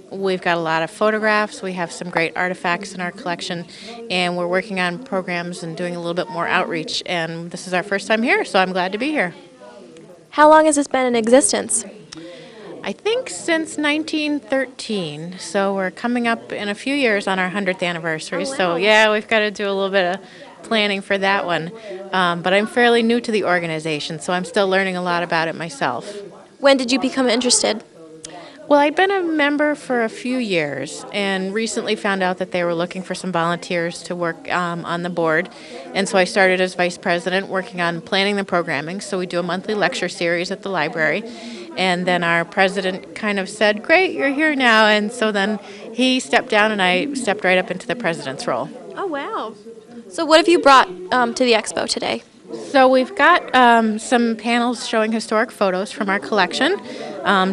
We've got a lot of photographs. We have some great artifacts in our collection, and we're working on programs and doing a little bit more outreach. And this is our first time here, so I'm glad to be here. How long has this been in existence? I think since 1913, so we're coming up in a few years on our 100th anniversary. Oh, wow. So yeah, we've got to do a little bit of planning for that one. But I'm fairly new to the organization, so I'm still learning a lot about it myself. When did you become interested? Well, I'd been a member for a few years and recently found out that they were looking for some volunteers to work on the board. And so I started as vice president working on planning the programming. So we do a monthly lecture series at the library. And then our president kind of said, "Great, you're here now." And so then he stepped down and I stepped right up into the president's role. Oh, wow. So what have you brought to the expo today? So we've got some panels showing historic photos from our collection,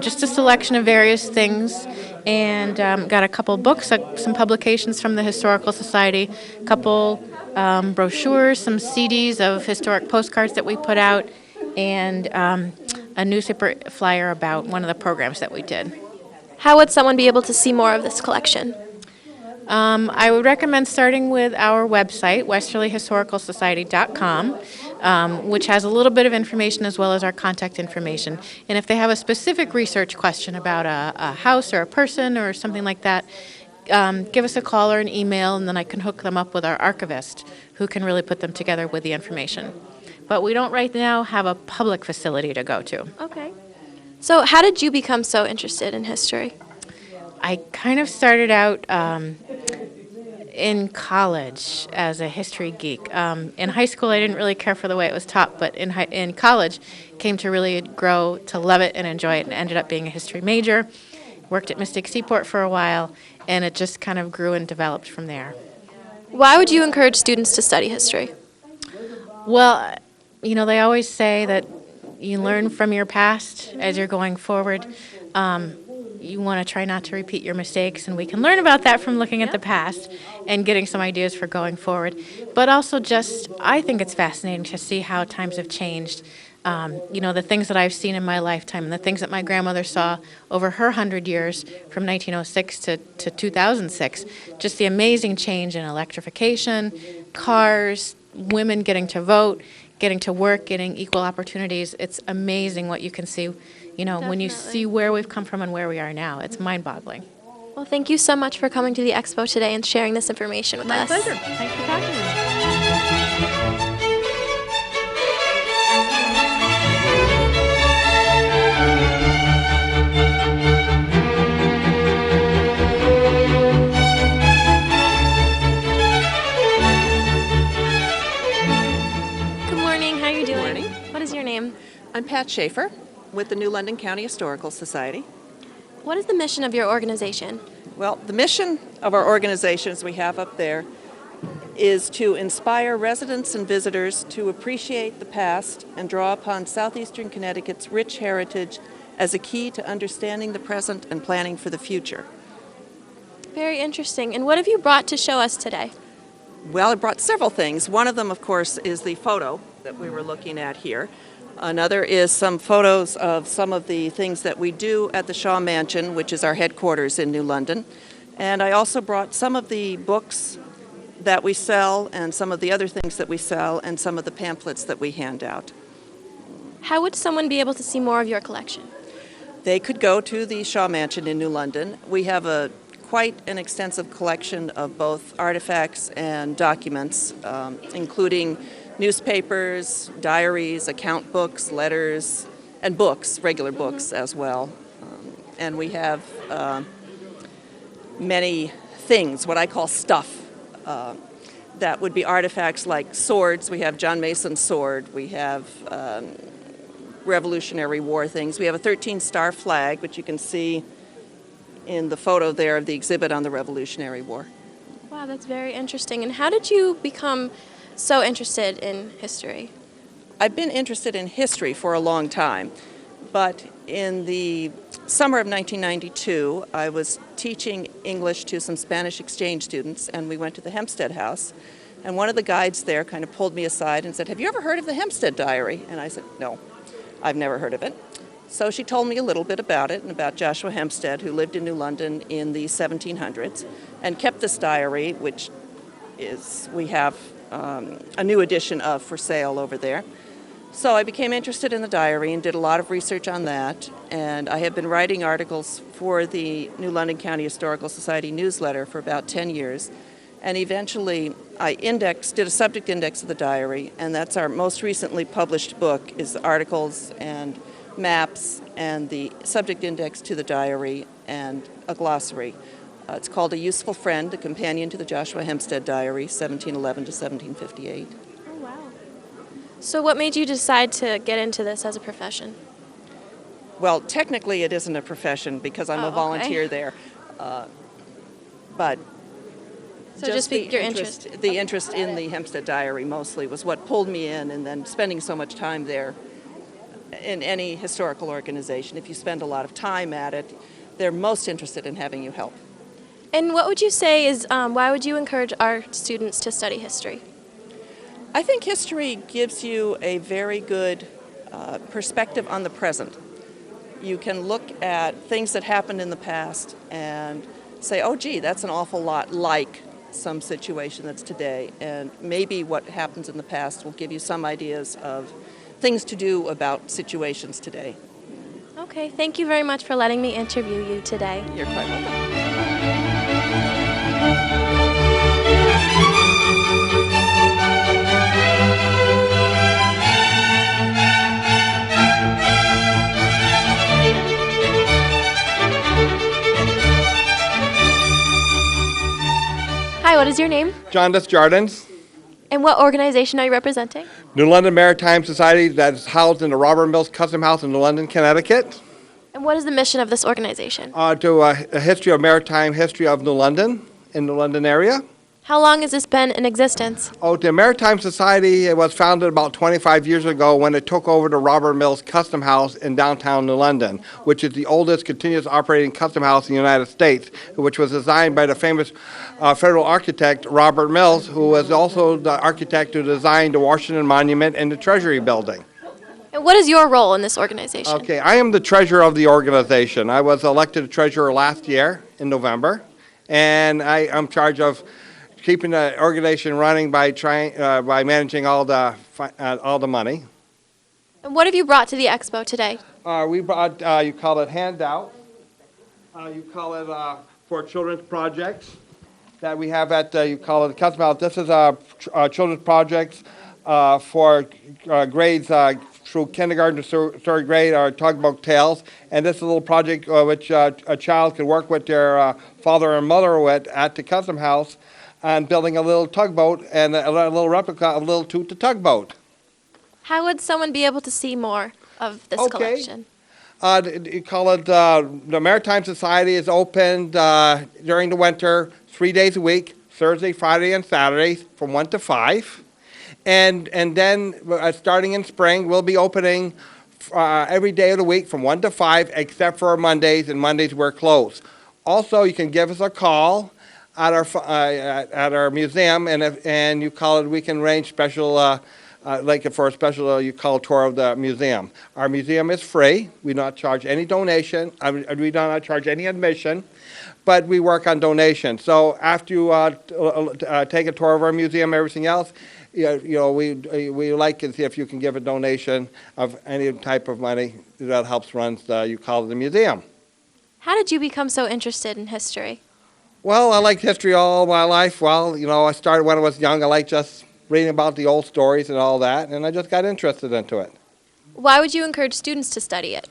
just a selection of various things, and got a couple books, some publications from the Historical Society, a couple brochures, some CDs of historic postcards that we put out, and a newspaper flyer about one of the programs that we did. How would someone be able to see more of this collection? I would recommend starting with our website, westerlyhistoricalsociety.com, which has a little bit of information as well as our contact information. And if they have a specific research question about a house or a person or something like that, give us a call or an email, and then I can hook them up with our archivist, who can really put them together with the information. But we don't right now have a public facility to go to. Okay. So how did you become so interested in history? I kind of started out in college as a history geek. In high school, I didn't really care for the way it was taught, but in college, came to really grow to love it and enjoy it, and ended up being a history major. Worked at Mystic Seaport for a while, and it just kind of grew and developed from there. Why would you encourage students to study history? Well, you know, they always say that you learn from your past as you're going forward. You want to try not to repeat your mistakes, and we can learn about that from looking at the past and getting some ideas for going forward. But also just, I think it's fascinating to see how times have changed. You know, the things that I've seen in my lifetime and the things that my grandmother saw over her 100 years from 1906 to 2006, just the amazing change in electrification, cars, women getting to vote, getting to work, getting equal opportunities. It's amazing what you can see, you know, when you see where we've come from and where we are now. It's mind-boggling. Well, thank you so much for coming to the expo today and sharing this information with us. My pleasure. Thanks for talking to me. Good morning. How are you doing? Good morning. What is your name? I'm Pat Schaefer with the New London County Historical Society. What is the mission of your organization? Well, the mission of our organization, as we have up there, is to inspire residents and visitors to appreciate the past and draw upon southeastern Connecticut's rich heritage as a key to understanding the present and planning for the future. Very interesting. And what have you brought to show us today? Well, I brought several things. One of them, of course, is the photo that we were looking at here. Another is some photos of some of the things that we do at the Shaw Mansion, which is our headquarters in New London. And I also brought some of the books that we sell and some of the other things that we sell and some of the pamphlets that we hand out. How would someone be able to see more of your collection? They could go to the Shaw Mansion in New London. We have quite an extensive collection of both artifacts and documents, including newspapers, diaries, account books, letters, and books, regular books as well. And we have many things, what I call stuff, that would be artifacts like swords. We have John Mason's sword. We have Revolutionary War things. We have a 13-star flag, which you can see in the photo there of the exhibit on the Revolutionary War. Wow, that's very interesting. And how did you become so interested in history? I've been interested in history for a long time, but in the summer of 1992, I was teaching English to some Spanish exchange students, and we went to the Hempstead House, and one of the guides there kind of pulled me aside and said, "Have you ever heard of the Hempstead Diary?" And I said, "No, I've never heard of it." So she told me a little bit about it and about Joshua Hempstead, who lived in New London in the 1700s and kept this diary, which we have a new edition of for sale over there. So I became interested in the diary and did a lot of research on that, and I have been writing articles for the New London County Historical Society newsletter for about 10 years, and eventually I did a subject index of the diary, and that's our most recently published book, is articles and maps and the subject index to the diary and a glossary. It's called A Useful Friend, a companion to the Joshua Hempstead Diary, 1711 to 1758. Oh, wow. So what made you decide to get into this as a profession? Well, technically it isn't a profession because I'm a volunteer there. But so just your interest. The interest in the Hempstead Diary mostly was what pulled me in, and then spending so much time there. In any historical organization, if you spend a lot of time at it, they're most interested in having you help. And what would you say is, why would you encourage our students to study history? I think history gives you a very good perspective on the present. You can look at things that happened in the past and say, oh gee, that's an awful lot like some situation that's today, and maybe what happens in the past will give you some ideas of things to do about situations today. Okay, thank you very much for letting me interview you today. You're quite welcome. Hi, what is your name? John Desjardins. And what organization are you representing? New London Maritime Society, that is housed in the Robert Mills Custom House in New London, Connecticut. And what is the mission of this organization? To a history of maritime history of New London, in the London area. How long has this been in existence? Oh, the Maritime Society, it was founded about 25 years ago when it took over the Robert Mills Custom House in downtown New London, which is the oldest continuous operating custom house in the United States, which was designed by the famous federal architect Robert Mills, who was also the architect who designed the Washington Monument and the Treasury Building. And what is your role in this organization? Okay, I am the treasurer of the organization. I was elected treasurer last year in November, and I am in charge of keeping the organization running by managing all the money. And what have you brought to the expo today? We brought, you call it handout. You call it for children's projects that we have at, you call it custom house. This is children's projects for grades through kindergarten to third grade, our tugboat tales. And this is a little project which a child can work with their father and mother with at the custom house on building a little tugboat and a little replica of Little Toot the tugboat. How would someone be able to see more of this collection? You call it, the Maritime Society is open during the winter 3 days a week, Thursday, Friday, and Saturdays from 1 to 5. And then starting in spring, we'll be opening every day of the week from 1 to 5, except for Mondays, and Mondays we're closed. Also, you can give us a call at our museum, and you call it, we can arrange special like for a special you call tour of the museum. Our museum is free. We do not charge any donation. We do not charge any admission, but we work on donation. So after you take a tour of our museum, everything else, we like to see if you can give a donation of any type of money that helps run the museum. How did you become so interested in history? Well, I liked history all my life. Well, I started when I was young. I liked just reading about the old stories and all that, and I just got interested into it. Why would you encourage students to study it?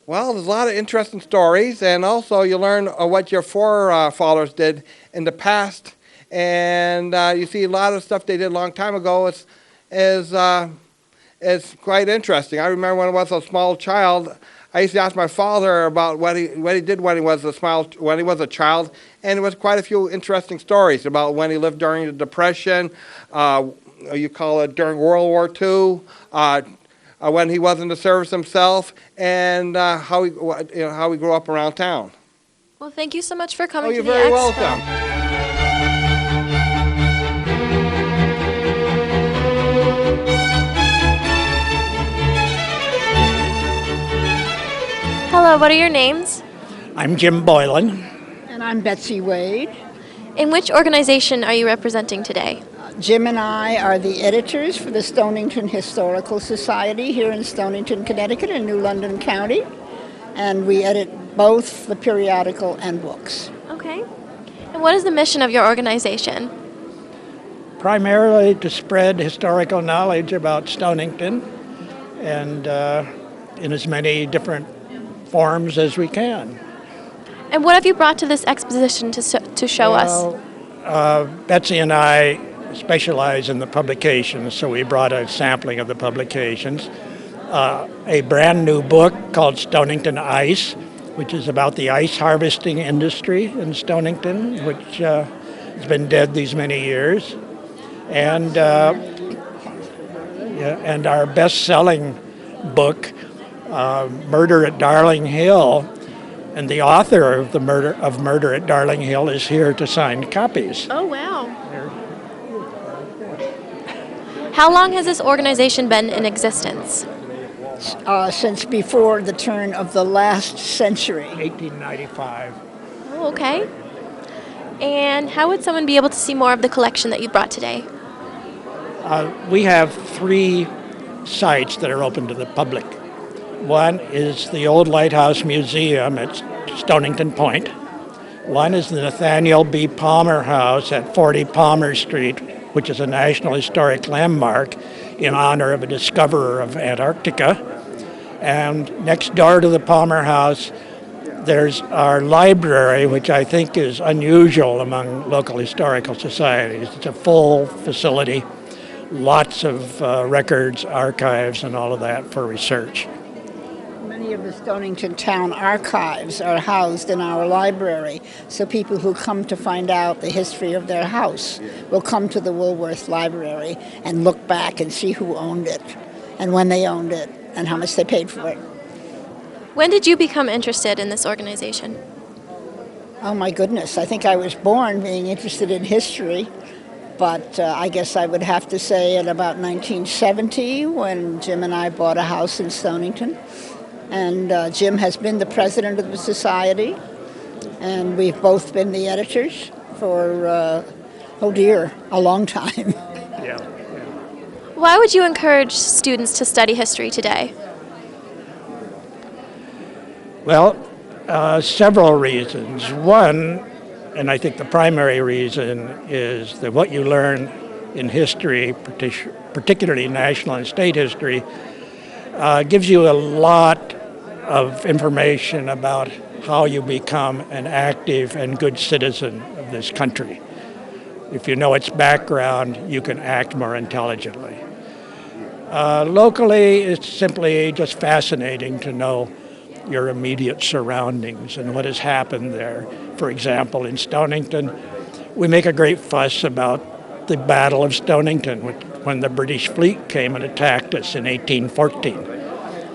Well, there's a lot of interesting stories, and also you learn what your forefathers did in the past, and you see a lot of stuff they did a long time ago is quite interesting. I remember when I was a small child, I used to ask my father about what he did when he was a child, and there was quite a few interesting stories about when he lived during the Depression, during World War II, when he was in the service himself, and how he grew up around town. Well, thank you so much for coming you're to the very Expo. welcome. Hello, what are your names? I'm Jim Boylan. And I'm Betsy Wade. In which organization are you representing today? Jim and I are the editors for the Stonington Historical Society here in Stonington, Connecticut in New London County. And we edit both the periodical and books. Okay. And what is the mission of your organization? Primarily to spread historical knowledge about Stonington and in as many different forms as we can. And what have you brought to this exposition to show us? Betsy and I specialize in the publications, so we brought a sampling of the publications. A brand new book called Stonington Ice, which is about the ice harvesting industry in Stonington, which has been dead these many years. And our best-selling book, Murder at Darling Hill, and the author of Murder at Darling Hill is here to sign copies. Oh, wow. How long has this organization been in existence? Since before the turn of the last century. 1895. Oh, okay. And how would someone be able to see more of the collection that you brought today? We have 3 sites that are open to the public. One is the Old Lighthouse Museum at Stonington Point. One is the Nathaniel B. Palmer House at 40 Palmer Street, which is a National Historic Landmark in honor of a discoverer of Antarctica. And next door to the Palmer House, there's our library, which I think is unusual among local historical societies. It's a full facility, lots of records, archives, and all of that for research. Many of the Stonington Town archives are housed in our library, so people who come to find out the history of their house will come to the Woolworth Library and look back and see who owned it, and when they owned it, and how much they paid for it. When did you become interested in this organization? Oh my goodness, I think I was born being interested in history, but I guess I would have to say at about 1970 when Jim and I bought a house in Stonington. And Jim has been the president of the society, and we've both been the editors for, a long time. Yeah. Why would you encourage students to study history today? Well, several reasons. One, and I think the primary reason, is that what you learn in history, particularly national and state history, gives you a lot of information about how you become an active and good citizen of this country. If you know its background, you can act more intelligently. Locally, it's simply just fascinating to know your immediate surroundings and what has happened there. For example, in Stonington, we make a great fuss about the Battle of Stonington, when the British fleet came and attacked us in 1814.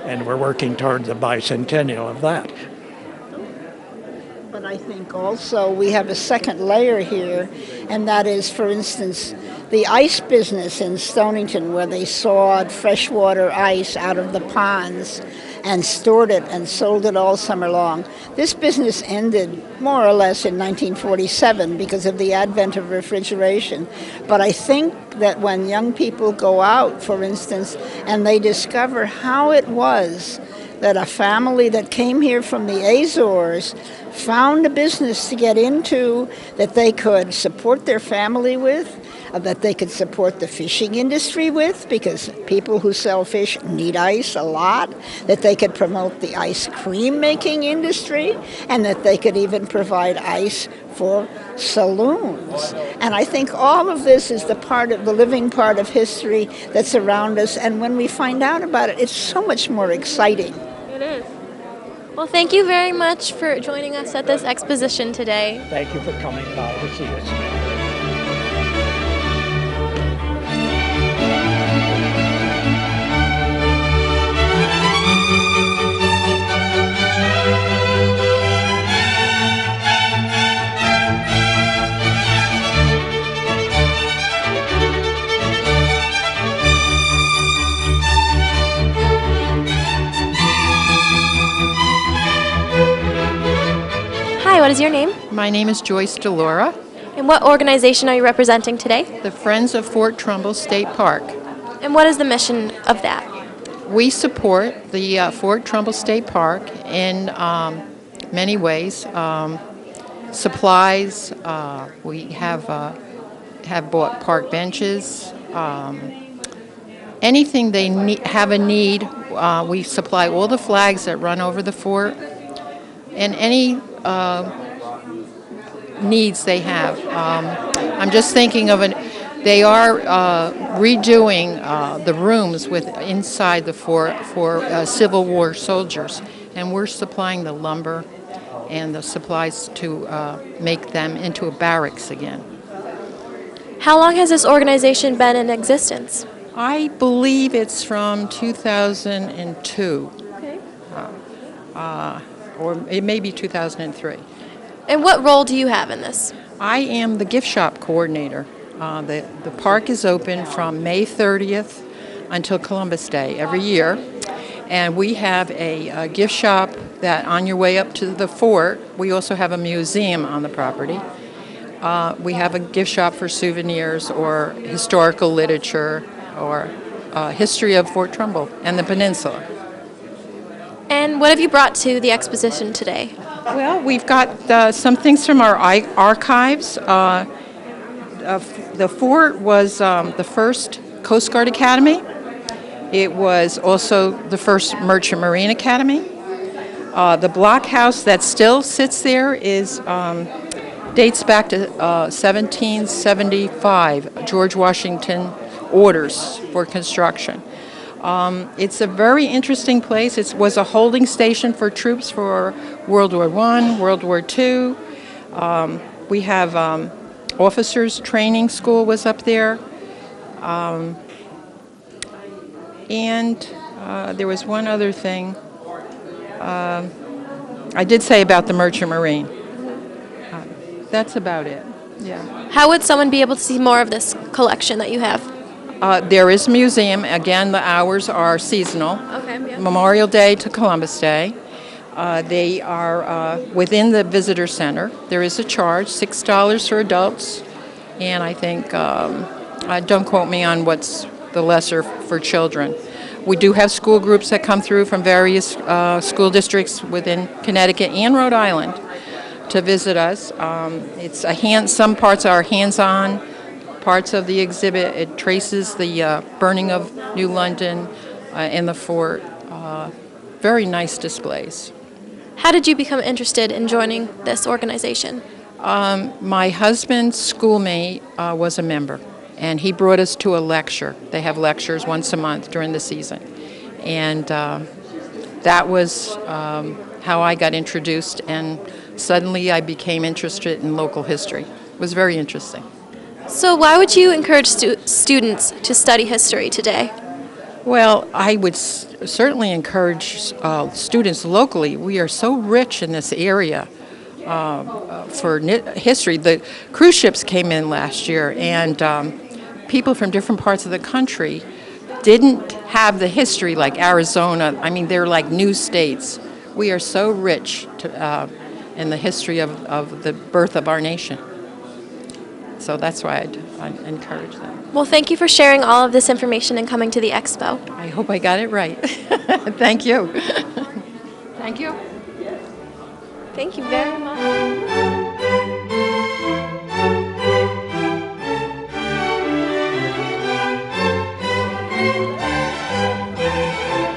And we're working toward the bicentennial of that. But but I think also we have a second layer here, and that is, for instance, the ice business in Stonington, where they sawed freshwater ice out of the ponds and stored it and sold it all summer long. This business ended more or less in 1947 because of the advent of refrigeration. But I think that when young people go out, for instance, and they discover how it was that a family that came here from the Azores found a business to get into that they could support their family with, that they could support the fishing industry with, because people who sell fish need ice a lot, that they could promote the ice cream making industry, and that they could even provide ice for saloons. And I think all of this is the living part of history that's around us, and when we find out about it, it's so much more exciting. It is. Well, thank you very much for joining us at this exposition today. Thank you for coming by to see us. Hi, what is your name? My name is Joyce Delora. And what organization are you representing today? The Friends of Fort Trumbull State Park. And what is the mission of that? We support the Fort Trumbull State Park in many ways. Supplies, we have bought park benches. Anything they have a need, we supply all the flags that run over the fort, and any needs they have. I'm just thinking of they are redoing the rooms inside the fort for Civil War soldiers, and we're supplying the lumber and the supplies to make them into a barracks again. How long has this organization been in existence? I believe it's from 2002. Okay. Or it may be 2003. And what role do you have in this? I am the gift shop coordinator. The park is open from May 30th until Columbus Day every year. And we have a gift shop that on your way up to the fort, we also have a museum on the property. We have a gift shop for souvenirs or historical literature or history of Fort Trumbull and the peninsula. And what have you brought to the exposition today? Well, we've got some things from our archives. The fort was the first Coast Guard Academy. It was also the first Merchant Marine Academy. The blockhouse that still sits there dates back to 1775, George Washington orders for construction. It's a very interesting place. It was a holding station for troops for World War I, World War II. We have officers' training school was up there. And there was one other thing I did say about the Merchant Marine. That's about it. Yeah. How would someone be able to see more of this collection that you have? There is a museum. Again, the hours are seasonal. Okay. Yeah. Memorial Day to Columbus Day. They are within the visitor center. There is a charge, $6 for adults, and I think, don't quote me on what's the lesser for children. We do have school groups that come through from various school districts within Connecticut and Rhode Island to visit us. Some parts are hands-on. Parts of the exhibit, it traces the burning of New London in the fort. Very nice displays. How did you become interested in joining this organization? My husband's schoolmate was a member, and he brought us to a lecture. They have lectures once a month during the season. And that was how I got introduced, and suddenly I became interested in local history. It was very interesting. So why would you encourage students to study history today? Well, I would certainly encourage students locally. We are so rich in this area. history. The cruise ships came in last year, and people from different parts of the country didn't have the history like Arizona. I mean, they're like new states. We are so rich in the history of the birth of our nation. So that's why I'd encourage them. Well, thank you for sharing all of this information and coming to the expo. I hope I got it right. Thank you. Thank you. Thank you very much.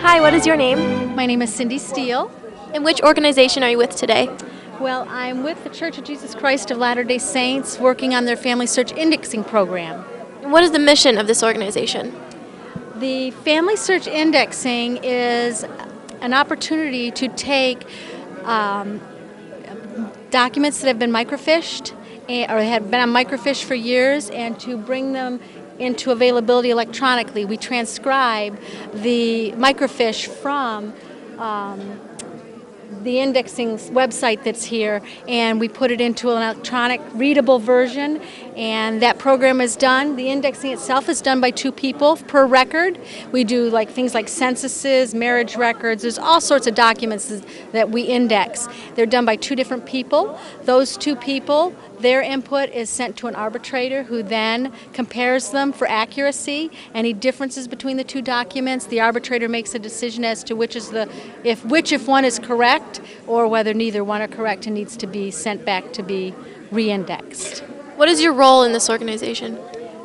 Hi, what is your name? My name is Cindy Steele. And which organization are you with today? Well, I'm with the Church of Jesus Christ of Latter-day Saints working on their Family Search Indexing program. And what is the mission of this organization? The Family Search Indexing is an opportunity to take documents that have been microfished or have been on microfiche for years and to bring them into availability electronically. We transcribe the microfiche from the indexing website that's here, and we put it into an electronic readable version, and that program is done. The indexing itself is done by 2 people per record. We do things like censuses, marriage records. There's all sorts of documents that we index. They're done by 2 different people. Those 2 people, their input is sent to an arbitrator who then compares them for accuracy. Any differences between the 2 documents, the arbitrator makes a decision as to if one is correct or whether neither one are correct and needs to be sent back to be re-indexed. What is your role in this organization?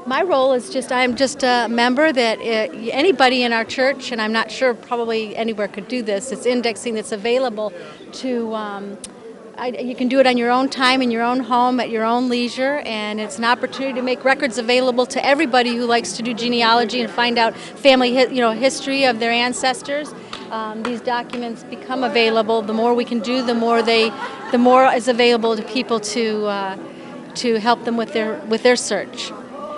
My role is I'm just a member that anybody in our church, and I'm not sure probably anywhere could do this, it's indexing that's available to you can do it on your own time, in your own home, at your own leisure, and it's an opportunity to make records available to everybody who likes to do genealogy and find out family history of their ancestors. These documents become available. The more we can do, the more is available to people to help them with their search.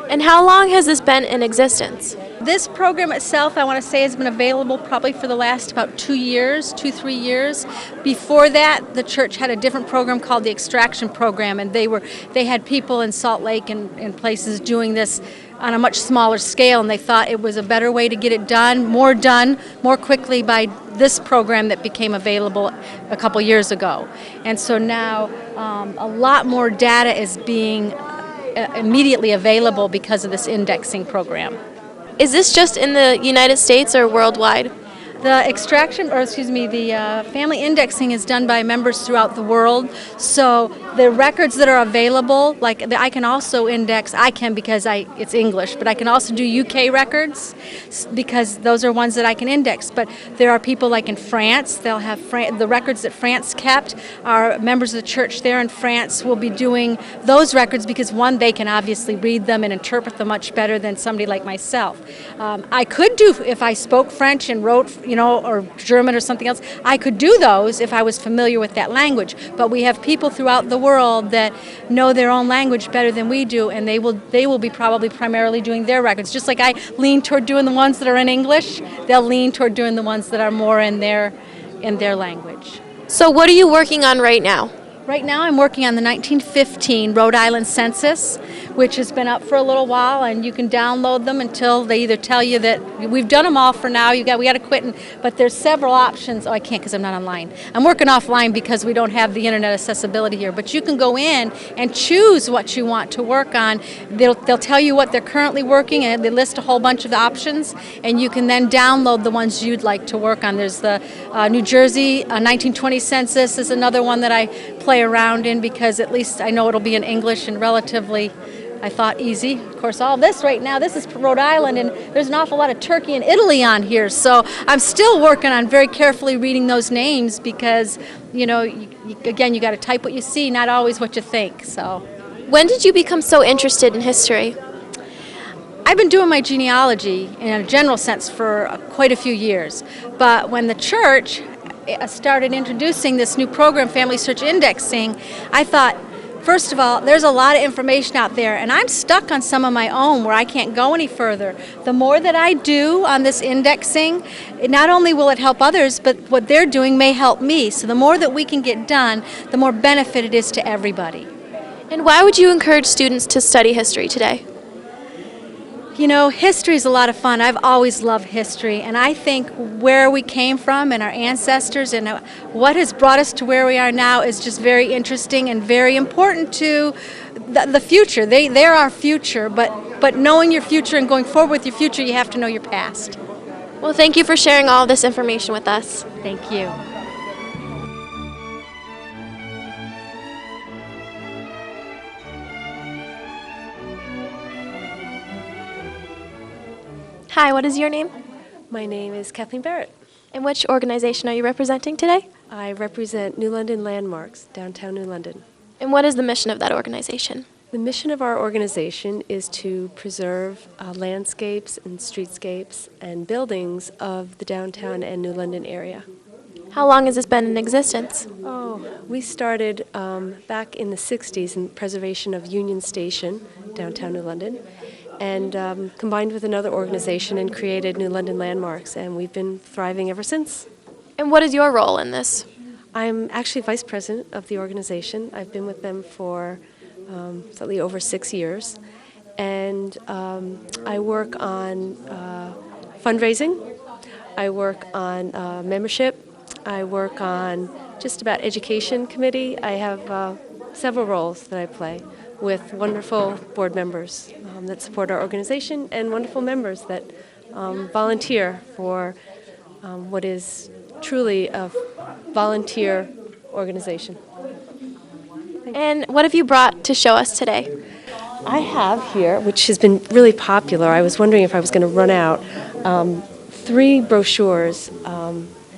And how long has this been in existence? This program itself, I want to say, has been available probably for the last about 3 years. Before that, the church had a different program called the Extraction Program, and they had people in Salt Lake and places doing this on a much smaller scale, and they thought it was a better way to get it done more quickly by this program that became available a couple years ago. And so now a lot more data is being immediately available because of this indexing program. Is this just in the United States or worldwide? The family indexing is done by members throughout the world. So the records that are available, I can also index, because it's English, but I can also do UK records because those are ones that I can index. But there are people like in France, they'll have the records that France kept. Our members of the church there in France will be doing those records because, one, they can obviously read them and interpret them much better than somebody like myself. I could do, if I spoke French and wrote, or German or something else, I could do those if I was familiar with that language. But we have people throughout the world that know their own language better than we do, and they will be probably primarily doing their records. Just like I lean toward doing the ones that are in English, they'll lean toward doing the ones that are more in their language. So what are you working on right now? Right now I'm working on the 1915 Rhode Island census, which has been up for a little while, and you can download them until they either tell you that we've done them all for now, we got to quit, but there's several options. I can't because I'm not online. I'm working offline because we don't have the internet accessibility here, but you can go in and choose what you want to work on. They'll tell you what they're currently working, and they list a whole bunch of the options, and you can then download the ones you'd like to work on. There's the New Jersey 1920 census is another one that I play around in because at least I know it'll be in English and relatively, I thought, easy. Of course, all this right now, this is Rhode Island, and there's an awful lot of Turkey and Italy on here, so I'm still working on very carefully reading those names because, again, you got to type what you see, not always what you think. So, when did you become so interested in history? I've been doing my genealogy in a general sense for quite a few years, but when the church started introducing this new program, Family Search Indexing, I thought, First of all, there's a lot of information out there, and I'm stuck on some of my own where I can't go any further. The more that I do on this indexing, not only will it help others, but what they're doing may help me. So the more that we can get done, the more benefit it is to everybody. And why would you encourage students to study history today? You know, history is a lot of fun. I've always loved history, and I think where we came from and our ancestors and what has brought us to where we are now is just very interesting and very important to the future. They're our future, but knowing your future and going forward with your future, you have to know your past. Well, thank you for sharing all this information with us. Thank you. Hi, what is your name? My name is Kathleen Barrett. And which organization are you representing today? I represent New London Landmarks, downtown New London. And what is the mission of that organization? The mission of our organization is to preserve landscapes and streetscapes and buildings of the downtown and New London area. How long has this been in existence? Oh, we started back in the 60s in preservation of Union Station, downtown New London, and combined with another organization and created New London Landmarks, and we've been thriving ever since. And what is your role in this? I'm actually vice president of the organization. I've been with them for slightly over 6 years, and I work on fundraising, I work on membership, I work on just about education committee. I have several roles that I play with wonderful board members that support our organization and wonderful members that volunteer for what is truly a volunteer organization. And what have you brought to show us today? I have here, which has been really popular, I was wondering if I was going to run out, 3 brochures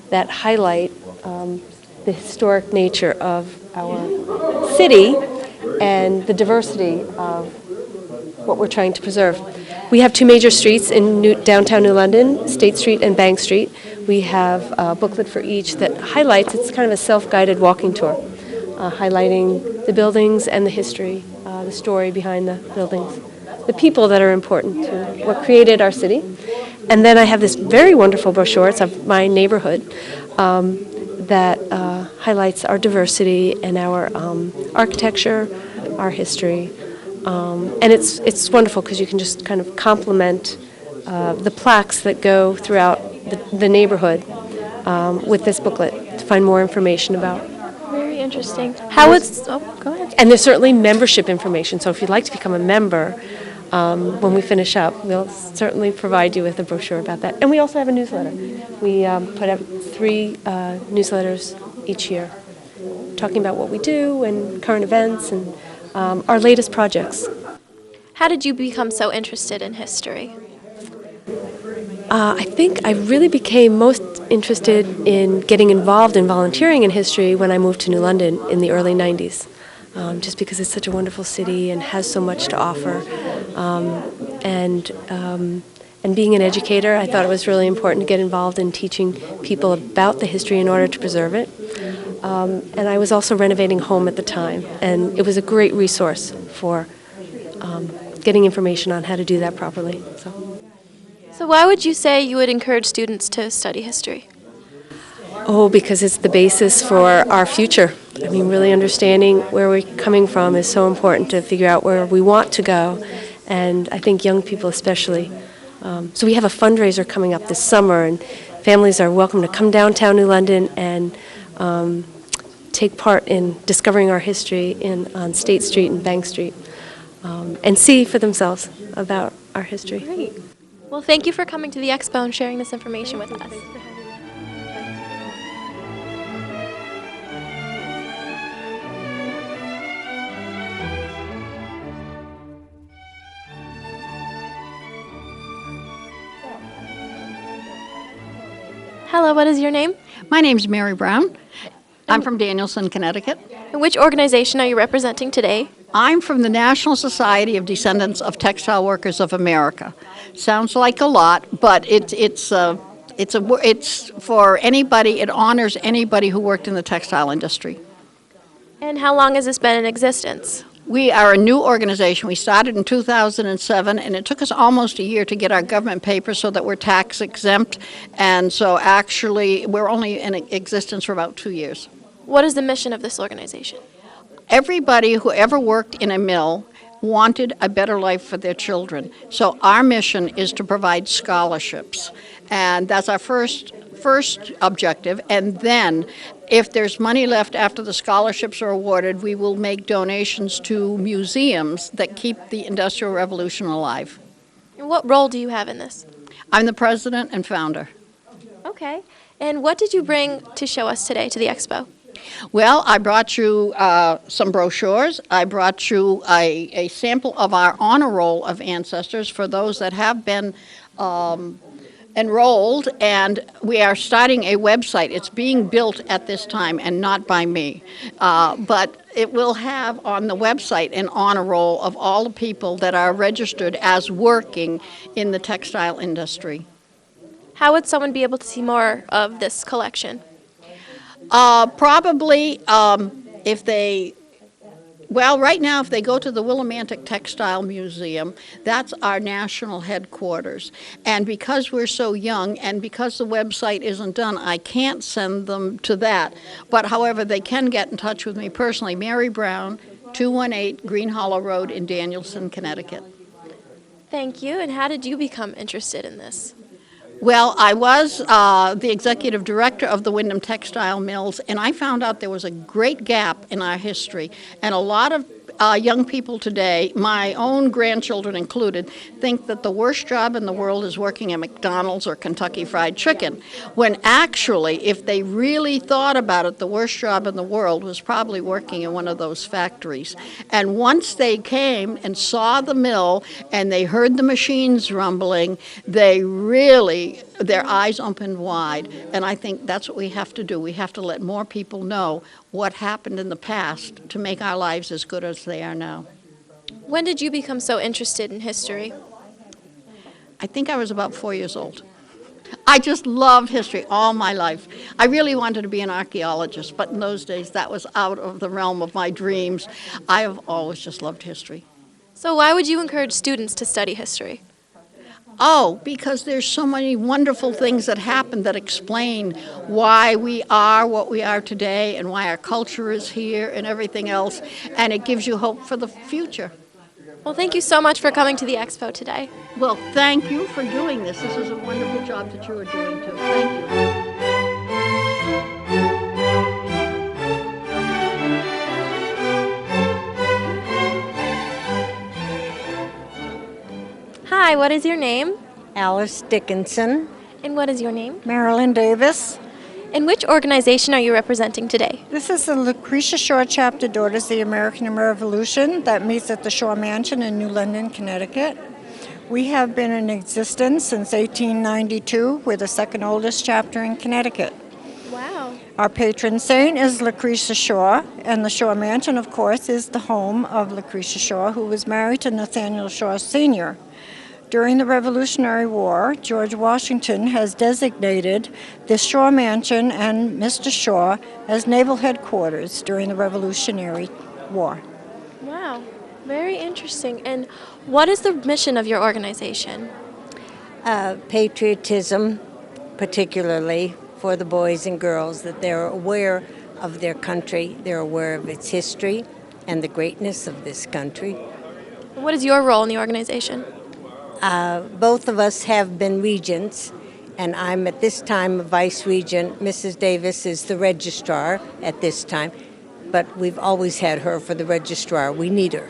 that highlight the historic nature of our city and the diversity of what we're trying to preserve. We have 2 major streets in downtown New London, State Street and Bank Street. We have a booklet for each that highlights, it's kind of a self-guided walking tour, highlighting the buildings and the history, the story behind the buildings, the people that are important to what created our city. And then I have this very wonderful brochure, it's of my neighborhood, that highlights our diversity and our architecture, our history. And it's wonderful because you can just kind of complement the plaques that go throughout the neighborhood with this booklet to find more information about. Very interesting. Go ahead. And there's certainly membership information, so if you'd like to become a member, when we finish up, we'll certainly provide you with a brochure about that. And we also have a newsletter. We put out 3 newsletters each year talking about what we do and current events and our latest projects. How did you become so interested in history? I think I really became most interested in getting involved in volunteering in history when I moved to New London in the early 90s. Just because it's such a wonderful city and has so much to offer. And being an educator, I thought it was really important to get involved in teaching people about the history in order to preserve it. And I was also renovating a home at the time, and it was a great resource for getting information on how to do that properly. So why would you say you would encourage students to study history? Oh, because it's the basis for our future. I mean, really understanding where we're coming from is so important to figure out where we want to go, and I think young people especially. So we have a fundraiser coming up this summer, and families are welcome to come downtown New London and take part in discovering our history on State Street and Bank Street, and see for themselves about our history. Great. Well, thank you for coming to the Expo and sharing this information with us. Hello, what is your name? My name's Mary Brown. I'm from Danielson, Connecticut. And which organization are you representing today? I'm from the National Society of Descendants of Textile Workers of America. Sounds like a lot, but it's for anybody. It honors anybody who worked in the textile industry. And how long has this been in existence? We are a new organization. We started in 2007, and it took us almost a year to get our government papers so that we're tax exempt. And so actually, we're only in existence for about 2 years. What is the mission of this organization? Everybody who ever worked in a mill wanted a better life for their children. So our mission is to provide scholarships. And that's our first objective. And then if there's money left after the scholarships are awarded, we will make donations to museums that keep the Industrial Revolution alive. And what role do you have in this? I'm the president and founder. Okay. And what did you bring to show us today to the expo? Well, I brought you some brochures. I brought you a sample of our honor roll of ancestors for those that have been enrolled, and we are starting a website. It's being built at this time and not by me, but it will have on the website an honor roll of all the people that are registered as working in the textile industry. How would someone be able to see more of this collection? Probably if they, well, right now if they go to the Willimantic Textile Museum, that's our national headquarters. And because we're so young and because the website isn't done, I can't send them to that. But however, they can get in touch with me personally. Mary Brown, 218 Green Hollow Road in Danielson, Connecticut. Thank you. And how did you become interested in this? Well, I was the executive director of the Windham Textile Mills, and I found out there was a great gap in our history. And a lot of young people today, my own grandchildren included, think that the worst job in the world is working at McDonald's or Kentucky Fried Chicken, when actually, if they really thought about it, the worst job in the world was probably working in one of those factories. And once they came and saw the mill and they heard the machines rumbling, they really, their eyes opened wide. And I think that's what we have to do. We have to let more people know what happened in the past to make our lives as good as they are now. When did you become so interested in history? I think I was about 4 years old. I just loved history all my life. I really wanted to be an archaeologist, but in those days that was out of the realm of my dreams. I have always just loved history. So why would you encourage students to study history? Oh, because there's so many wonderful things that happen that explain why we are what we are today and why our culture is here and everything else, and it gives you hope for the future. Well, thank you so much for coming to the expo today. Well, thank you for doing this. This is a wonderful job that you are doing too. Thank you. Hi, what is your name? Alice Dickinson. And what is your name? Marilyn Davis. And which organization are you representing today? This is the Lucretia Shaw Chapter Daughters of the American Revolution that meets at the Shaw Mansion in New London, Connecticut. We have been in existence since 1892. We're the second oldest chapter in Connecticut. Wow. Our patron saint is Lucretia Shaw, and the Shaw Mansion, of course, is the home of Lucretia Shaw, who was married to Nathaniel Shaw Sr. During the Revolutionary War, George Washington has designated the Shaw Mansion and Mr. Shaw as naval headquarters during the Revolutionary War. Wow, very interesting. And what is the mission of your organization? Patriotism, particularly for the boys and girls, that they're aware of their country, they're aware of its history and the greatness of this country. What is your role in the organization? Both of us have been regents, and I'm at this time a vice regent. Mrs. Davis is the registrar at this time, but we've always had her for the registrar. We need her.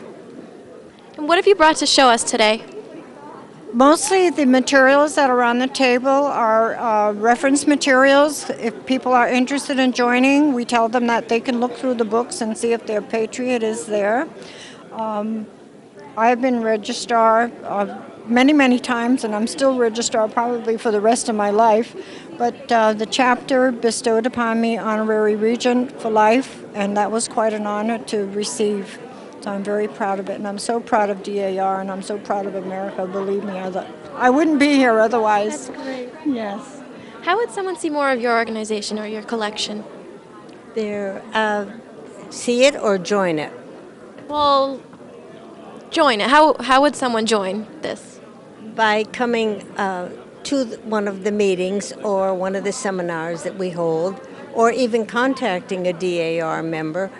And what have you brought to show us today? Mostly the materials that are on the table are reference materials. If people are interested in joining, we tell them that they can look through the books and see if their patriot is there. I've been registrar many times, and I'm still registrar probably for the rest of my life. But the chapter bestowed upon me honorary regent for life, and that was quite an honor to receive. So I'm very proud of it, and I'm so proud of DAR, and I'm so proud of America. Believe me, I wouldn't be here otherwise. That's great. Yes. How would someone see more of your organization or your collection? There, see it or join it? Well, join it. How would someone join this? By coming to one of the meetings or one of the seminars that we hold, or even contacting a DAR member,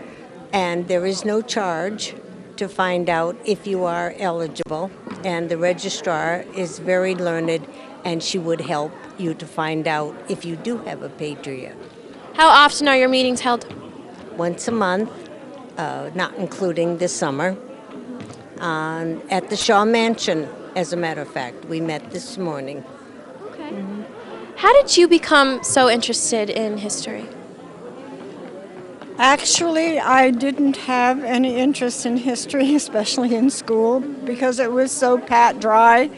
and there is no charge to find out if you are eligible, and the registrar is very learned, and she would help you to find out if you do have a patriot. How often are your meetings held? Once a month, not including this summer, at the Shaw Mansion, as a matter of fact. We met this morning. Okay. How did you become so interested in history? Actually, I didn't have any interest in history, especially in school, because it was so pat dry.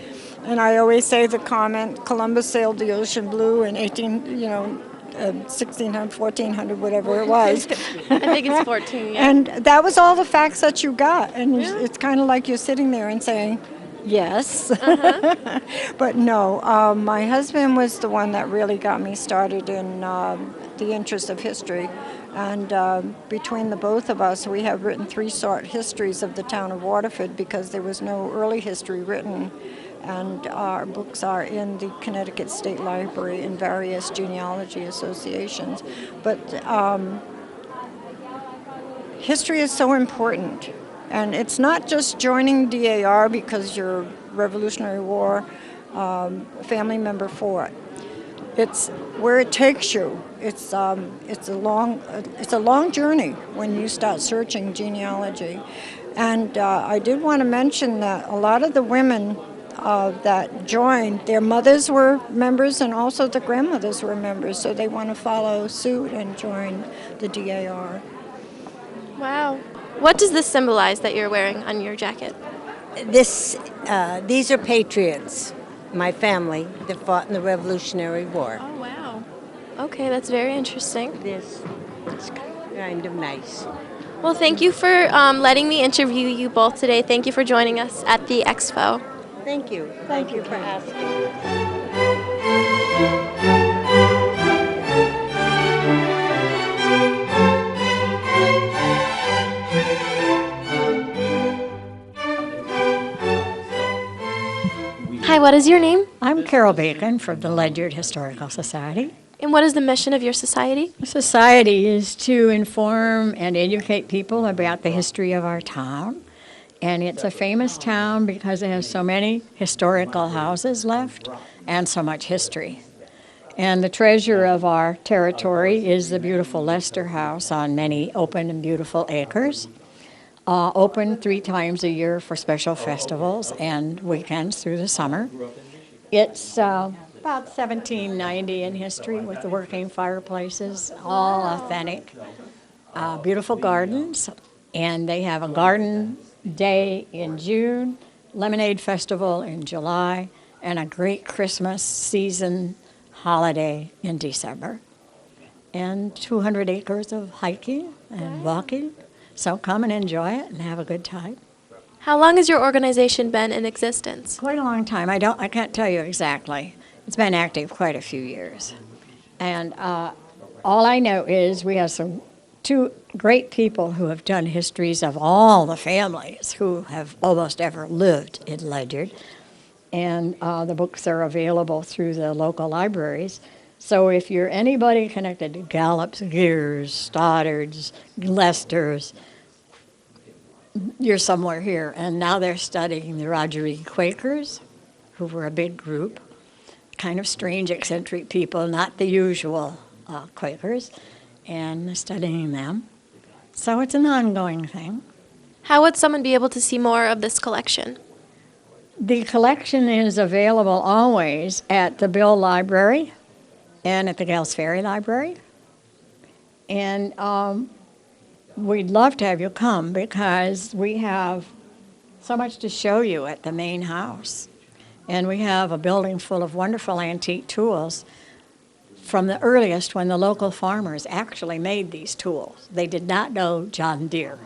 And I always say the comment, Columbus sailed the ocean blue in 1600, 1400, whatever it was. I think it's 14, yeah. And that was all the facts that you got. And it's kind of like you're sitting there and saying, yes. But no, my husband was the one that really got me started in the interest of history. And between the both of us, we have written 3 short histories of the town of Waterford because there was no early history written. And our books are in the Connecticut State Library in various genealogy associations. But history is so important. And it's not just joining DAR because you're Revolutionary War family member for it. It's where it takes you. It's a long journey when you start searching genealogy. And I did want to mention that a lot of the women that joined, their mothers were members and also the grandmothers were members, so they want to follow suit and join the DAR. Wow. What does this symbolize that you're wearing on your jacket? These are patriots, my family, that fought in the Revolutionary War. Oh, wow. Okay, that's very interesting. It's kind of nice. Well, thank you for letting me interview you both today. Thank you for joining us at the Expo. Thank you. Thank you for asking. Hi, what is your name? I'm Carol Bacon from the Ledyard Historical Society. And what is the mission of your society? The society is to inform and educate people about the history of our town. And it's a famous town because it has so many historical houses left and so much history. And the treasure of our territory is the beautiful Lester House on many open and beautiful acres. Open 3 times a year for special festivals and weekends through the summer. It's about 1790 in history with the working fireplaces, all authentic. Beautiful gardens, and they have a garden day in June, lemonade festival in July, and a great Christmas season holiday in December. And 200 acres of hiking and walking. So come and enjoy it and have a good time. How long has your organization been in existence? Quite a long time. I can't tell you exactly. It's been active quite a few years. And all I know is we have 2 great people who have done histories of all the families who have almost ever lived in Ledyard. And the books are available through the local libraries. So if you're anybody connected to Gallups, Gears, Stoddards, Lesters, you're somewhere here. And now they're studying the Roger E. Quakers, who were a big group, kind of strange, eccentric people, not the usual Quakers, and studying them. So it's an ongoing thing. How would someone be able to see more of this collection? The collection is available always at the Bill Library and at the Gales Ferry Library. And we'd love to have you come because we have so much to show you at the main house. And we have a building full of wonderful antique tools from the earliest when the local farmers actually made these tools. They did not know John Deere.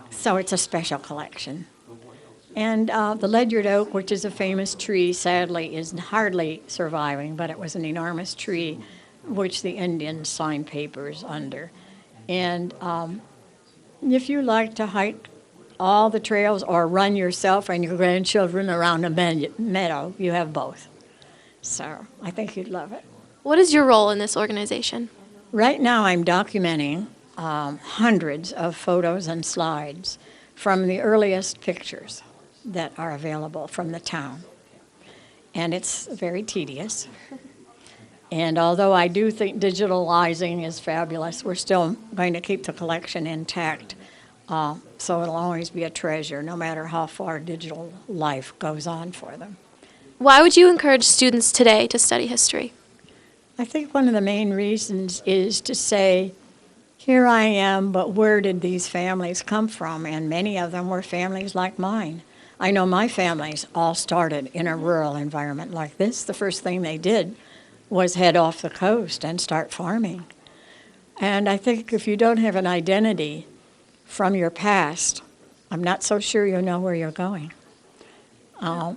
So it's a special collection. And the Ledyard oak, which is a famous tree, sadly is hardly surviving, but it was an enormous tree which the Indians signed papers under. And if you like to hike all the trails or run yourself and your grandchildren around a meadow, you have both. So I think you'd love it. What is your role in this organization? Right now I'm documenting hundreds of photos and slides from the earliest pictures that are available from the town. And it's very tedious. And although I do think digitalizing is fabulous, we're still going to keep the collection intact. So it'll always be a treasure, no matter how far digital life goes on for them. Why would you encourage students today to study history? I think one of the main reasons is to say, here I am, but where did these families come from? And many of them were families like mine. I know my families all started in a rural environment like this. The first thing they did was head off the coast and start farming. And I think if you don't have an identity from your past, I'm not so sure you'll know where you're going.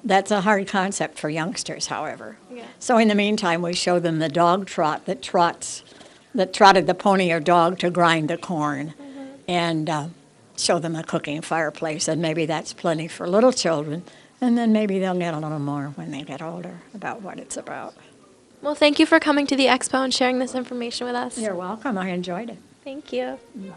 That's a hard concept for youngsters, however. Yeah. So in the meantime, we show them the dog trot that trotted the pony or dog to grind the corn, and show them a cooking fireplace, and maybe that's plenty for little children, and then maybe they'll get a little more when they get older about what it's about. Well, thank you for coming to the expo and sharing this information with us. You're welcome. I enjoyed it. Thank you. Mm-hmm.